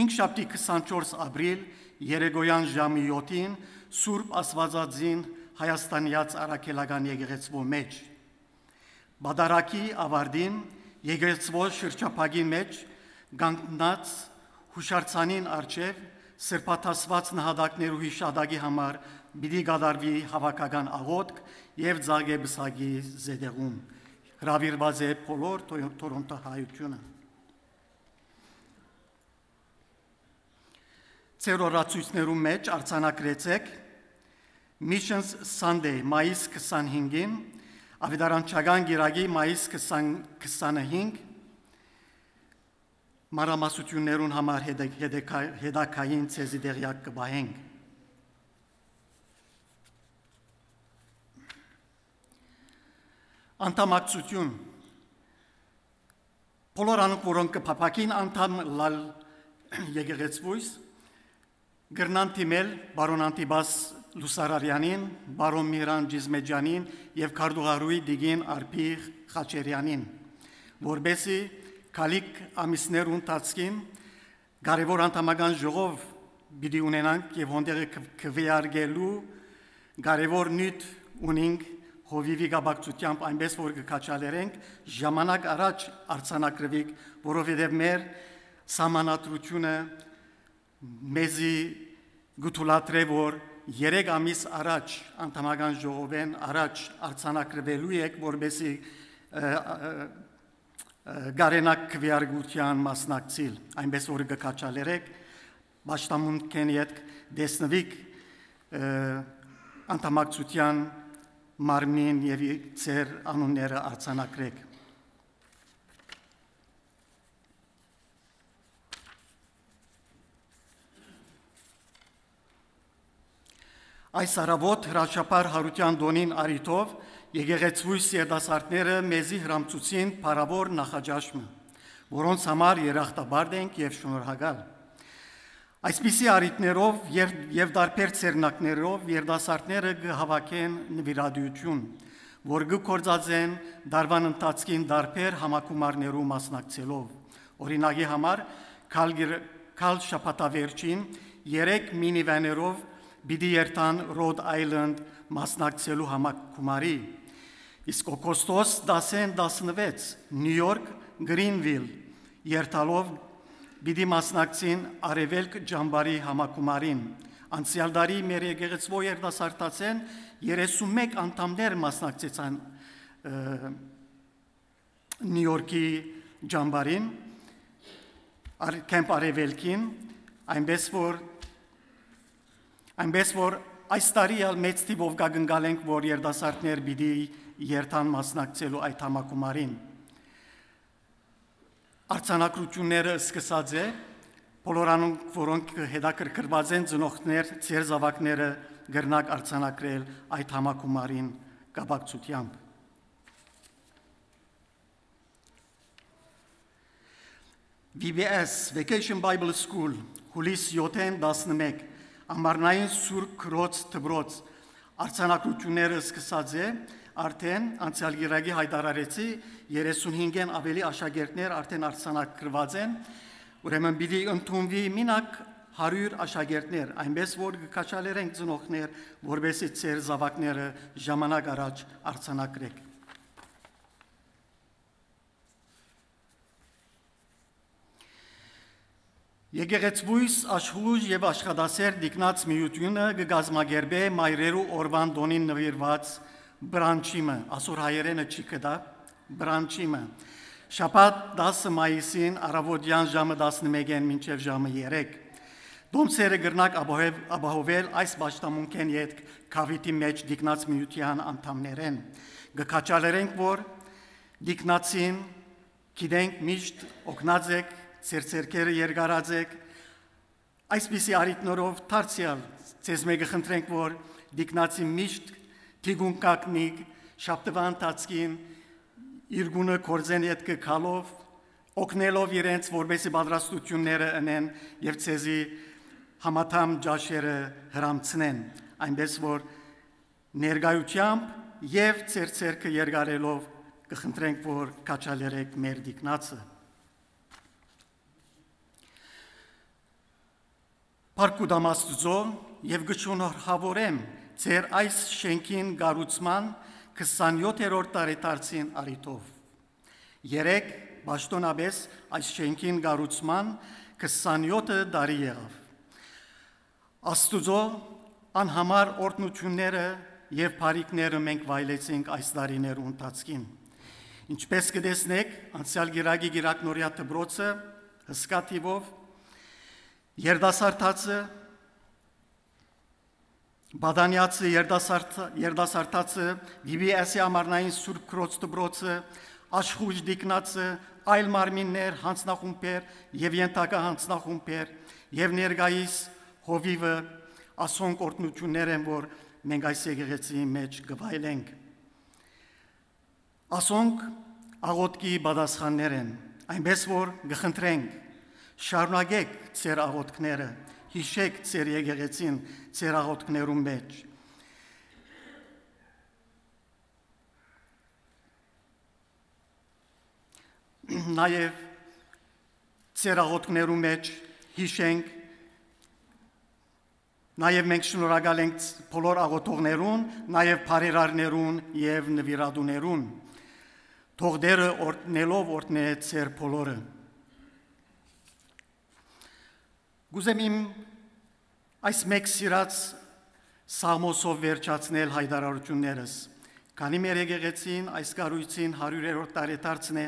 B: 5 շաբթի 24 ապրիլ երեկոյան ժամի 7-ին Սուրբ Աստվածածին Հայաստանյաց Արաքելական եկեղեցվո մեջ Բադարակի ավարտին եկեղեցվո շրջափակի մեջ գանգնած հուշարձանին առջև սրբաթասված նահատակներու հիշադակի համար պիտի կատարվի հավաքական աղոթք եւ ձագեբսագի զետեղում հրավիրված է բոլոր Թորոնտո հայությունը Ցերորացույցներու մեջ արձանագրեցեք Missions Sunday մայիս 25-ին Ավետարանչական գիրագի մայիս 25 Մանրամասնություններուն համար հետաքային ցեզի դեղյակ կբահենք Անդամակցություն Բոլոր անոնք որոնք կփափակին անդամ լալ եկեղեցվույս գրնան թիմել բարոն Անտիբաս Լուսարարյանին, բարոն Միրան Ջիզմեջյանին եւ Քարդուղարուի Դիգին Արփիղ Խաչերյանին որբեսի Քալիկ ամիսներ ընթացքին կարևոր անդամական ժողով պիտի ունենանք եւ հոնդերը քվեարկելու կարևոր նյութ ունենք հովիվի գաբակցությամբ այնպես որ կքաչալերենք ժամանակ առաջ արցանակրվիկ որովհետեւ մեր սահմանադրությունը մեզի գուտուլատրե որ 3 ամիս առաջ անդամական ժողովեն առաջ արցանակրվելու եք որբեսի Գարենակ քվեարկության մասնակցիլ այնպես որ կքաչալերեք Պաշտամունքեն յետ դեսնվիկ անդամակցության մարմին եւ ծեր անունները արցանակրեք Այս արավոտ հրաշապար հարության դոնին արիտով եկեղեցվույս երդասարտները մեզի հրամցուցին փարավոր նախաճաշմը, որոնց համար երախտաբարդ ենք եւ շնորհակալ։ Այսպիսի արիտներով եւ դարբեր ցերնակներով երդասարտները կհավաքեն նվիրատվություն, որ կգործածեն դարվան ընթացքին դարբեր համակումարներու մասնակցելով։ Օրինակի համար քալ շաբաթավերջին 3 մինիվաներով Բիդի երթան Rhode Island մասնակցելու համակումարի, իսկ օգոստոս 10-16 Նյու Յորք Գրինվիլ երթալով բիդի մասնակցին Արևելք Ջամբարի համակումարին, անցյալ տարի մեր եկեղեցվո երդասարտացեն 31 անդամներ մասնակցեցան Նյու Յորքի Ջամբարին, Կեմպ Արևելքին, այնպես որ այս տարի ալ մեծ թիվով կգնգալենք, որ երդասարտներ պիտի երթան մասնակցելու այդ համակումարին։ Արձանագրությունները սկսած է, բոլոր անոնք, որոնք հետաքրքրված են ծնողներ, ծեր զավակները գրնակ արձանագրել այդ համակումարին կապակցությամբ։ VBS Vacation Bible School հուլիս 7-11 Ամառնային Սուրբ Քրոց Դբրոց արձանագրությունները սկսած է արդեն անցյալ գիրագի հայտարարեցի 35-ն ավելի աշակերտներ արդեն արձանագրված են ուրեմն պիտի ընդունվի մինակ 100 աշակերտներ այնպես որ կքաչալերենք ծնողներ որովհետեւ ծեր զավակները ժամանակ առաջ արձանագրեք Եկեղեցվույս աշխուժ եւ աշխատասեր դիկնած միությունը կգազմագերբե մայրերու օրվան դոնին նվիրված բրանչիմը, ասոր հայերենը չի կդա, բրանչիմը, շաբաթ 10 մայիսին առավոտյան ժամը 11-ին մինչև ժամը 3, Դոմսերը գրնակ ապահովել այս պաշտամունքեն յետ կավիտի մեջ դիկնած միության անդամներեն։ Գկաչալերենք, որ դիկնացին գիտենք միշտ օգնած եք, ծերծերքերը երկարած եք, այսպիսի արիտնորով դարձյալ ձեզ մեկը խնդրենք, որ դիկնացի միշտ թիգուն կակնիկ, շապտվան տացքին, իրգունը կորձեն ետ կքալով, օգնելով իրենց, որբեսի բադրաստությունները ընեն և ձեզի համաթամ ջաշերը հրամցնեն, այնպես որ ներգայությամբ և ծերծերքը երկարելով կխնդրենք, որ կաչալերեք մեր դիկնացը։ Պարկուդամ Աստուծո և գշունորհավորեմ ձեր այս շենքին գառուցման 27-րդ տարեդարձին առիթով։ Երեք պաշտոնապես այս շենքին գառուցման 27 տարի եղավ։ Աստուծո անհամար օրհնությունները և բարիքները մենք վայելեցինք այս տարիներու ընթացքին։ Ինչպես կտեսնեք, անցյալ գիրակի գիրակնորյա դպրոցը հսկա թիվով, երդասարտացը, Բադանյացը, երդասարտացը, VBS-ի ամառնային Սուրբ Քրոց դպրոցը, աշխույժ դիկնացը, այլ մարմիններ, հանձնախումբեր և ենթակա հանձնախումբեր և ներկայիս հովիվը ասոնք օրհնություններ են, որ մենք այս եկեղեցիի մեջ կվայելենք։ Ասոնք աղոթքի պատասխաններ են, այնպես որ կխնդրենք, շարունակեք ձեր աղոթքները, հիշեք ձեր եկեղեցին, ձեր աղոթքներում մեջ։ Նաև ձեր աղոթքներում մեջ հիշենք, նաև մենք շնորհակալ ենք բոլոր աղոթողներուն, նաև բարերարներուն և նվիրատուներուն, թող Տերը օրհնելով օրհնե ձեր բոլորը։ Գուզեմ իմ այս մեկ սիրած սաղմոսով վերջացնել հայտարարություններս, քանի մեր եկեղեցին այս կառույցին 100-րդ տարեդարձն է,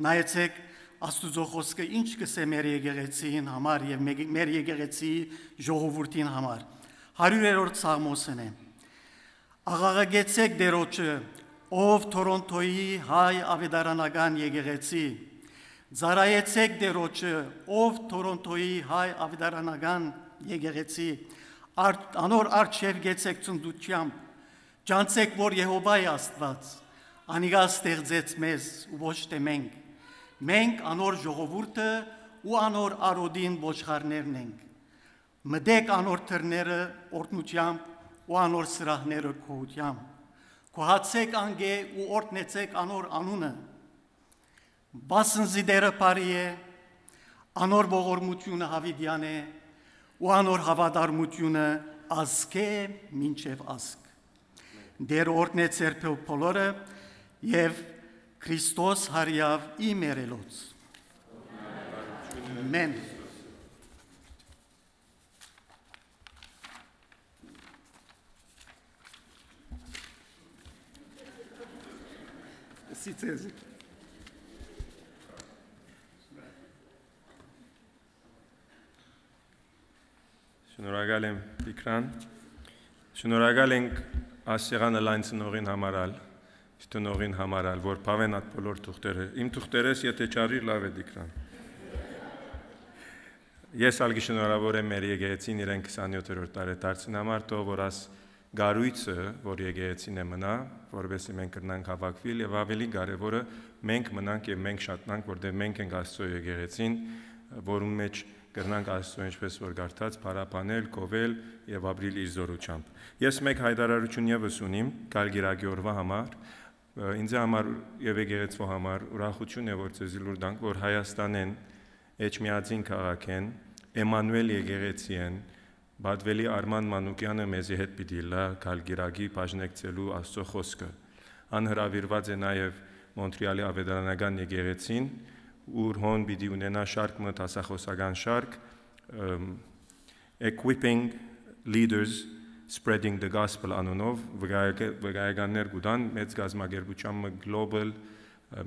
B: նայեցեք Աստուծո խոսքը ինչ կսե մեր եկեղեցին համար և մեր եկեղեցիի ժողովրդին համար։ 100-րդ սաղմոսն է. Աղաղագեցեք Տերոջը, ով Թորոնտոյի հայ ավետարանական եկեղեցի, Զարայեցեք Տերոջը, ով Թորոնտոյի հայ ավետարանական եկեղեցի, անոր առջև գեցեք ծնդությամբ, ջանցեք, որ Եհովայի Աստված, անիգա ստեղծեց մեզ ու ոչ թե մենք, մենք անոր ժողովուրդը ու անոր արոդին ոչխարներն ենք, մտեք անոր թրները օրհնությամբ ու անոր սրահները քոությամբ, քոհացեք անգե ու օրհնեցեք անոր անունը, Բասնզի Տերը բարի է, անոր ողորմությունը հավիտյան է, ու անոր հավատարմությունը ազգ է մինչև ազգ։ Տերը օրհնե ձեր բոլորը և Քրիստոս հարյավ իմ երելոց։ Ամեն։ Սիցեզի։
A: Շնորհակալ եմ Տիգրան, շնորհակալ ենք Ասեղանը լայն ծնողին համարալ, ծնողին համարալ, որ փավեն այդ բոլոր թուղթերը, իմ թուղթերս եթե չարիր լավ է Տիգրան։ Ես ալգի շնորհավոր եմ մեր եկեղեցին իրեն 27-րդ տարեդարձին համար, թող որ աս գառույցը, որ եկեղեցին է մնա, որովհետեւ մենք կրնանք հավաքվել եւ ավելի կարեւորը մենք մնանք եւ մենք շատնանք, որտեղ մենք ենք Աստծո եկեղեցին, որում մեջ կրնանք Աստծո ինչպես որ գարտած փարապանել, կովել եւ ապրիլ իր զորությամբ։ Ես մեկ հայտարարություն եւս ունիմ Գալգիրակի օրվա համար, ինձ համար եւ եկեղեցու համար ուրախություն է որ ցեզի լուր դանք, որ Հայաստանեն Էջմիածին քաղաքեն Էմանուել եկեղեցի են, Բադվելի Արման Մանուկյանը մեզի հետ պիտի լա Գալգիրակի բաժնեկցելու Աստծո խոսքը։ Անհրավիրված է նաեւ Մոնտրեալի ավետարանական եկեղեցին, ուր հոն պիտի ունենա շարք մը դասախոսական շարք Equipping Leaders Spreading the Gospel անունով վկայականներ գուտան մեծ գազմագերբությամբ Global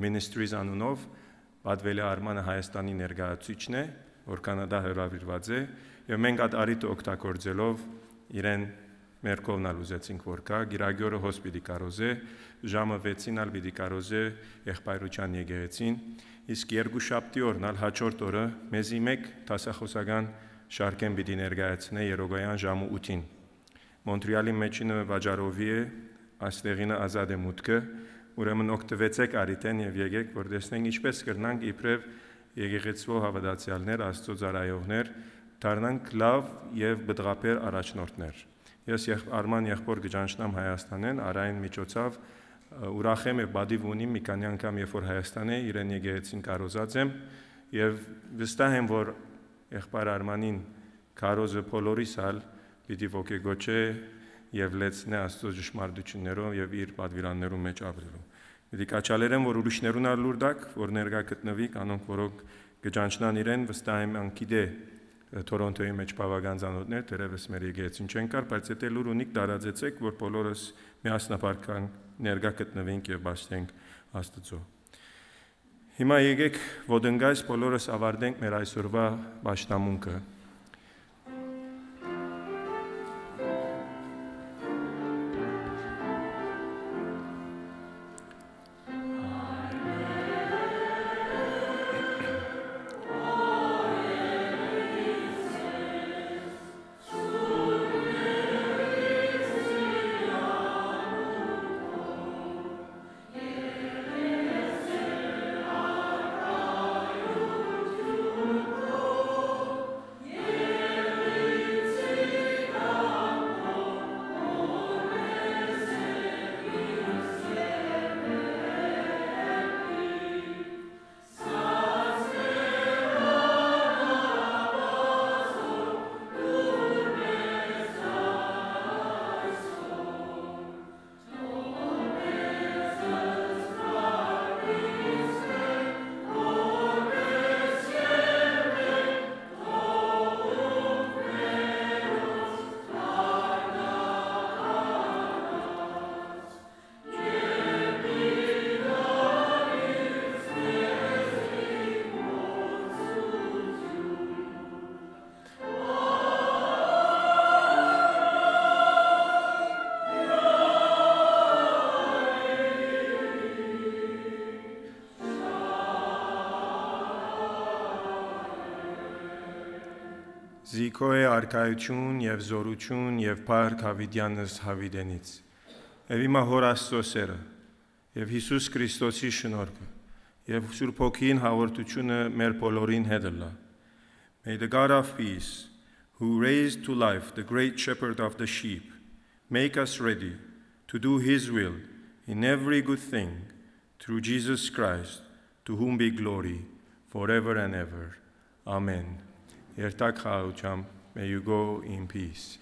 A: Ministries անունով Բադվելի Արմանը Հայաստանի ներկայացուցիչն է, որքան դա հրավիրված է, եւ մենք այդ արիտը օգտագործելով իրեն մեր կողմնալ ուզեցինք որ կա, Գիրագյորը հոս պիտի կարոզե, ժամը 6-ին ալ պիտի կարոզե եղբայրության եկեղեցին, իսկ երկուշաբթի օրն ալ հաջորդ օրը մեզի մեկ դասախոսական շարքեն պիտի ներկայացնե երոգոյան ժամը 8-ին։ Մոնտրեալի մեջինը վաճառովի է, այստեղինը ազատ է մուտքը, ուրեմն օգտվեցեք արիտեն եւ եկեք, որ տեսնենք ինչպես կրնանք իբրև եկեղեցու հավատացյալներ, Աստծո ծառայողներ, դառնանք լավ եւ բդղապեր առաջնորդներ։ Ես Արման եղբոր գճանչնամ Հայաստանեն, արային միջոցով ուրախ եմ եւ բադիվ ունիմ մի քանի անգամ երբ որ Հայաստան է իրեն եկեղեցին կարոզած եմ եւ վստահ եմ որ եղբայր Արմանին կարոզը բոլորիս ալ պիտի ոգեգոչե եւ լեցնե Աստծո ճշմարտություններով եւ իր պատվիրաններում մեջ ապրելու։ Պիտի կաչալերեմ որ ուրիշներուն ալ լուրդակ, որ ներկա գտնվի կանոնք, որոնք գճանչնան իրեն վստահ եմ անկիդե Թորոնտոյի մեջ բավական ծանոթներ դերևս մեր եկեղեցին չեն կար, բայց եթե լուր ունիք տարածեցեք, որ բոլորս միասնապարքան ներկա գտնվենք եւ բաշխենք Աստծո։ Հիմա եկեք ոդնգայս բոլորս ավարտենք մեր այսօրվա պաշտամունքը։ Զիքո է արքայություն եւ զորություն եւ փառք Հավիդյանս Հավիդենից։ Եվ հիմա Հոր Աստծո սերը եւ Հիսուս Քրիստոսի շնորհքը եւ Սուրբ Հոգին հաղորդությունը մեր բոլորին հետ լա։ May the God of peace, who raised to life the great shepherd of the sheep, make us ready to do his will in every good thing through Jesus Christ, to whom be glory forever and ever. Amen. May you go in peace.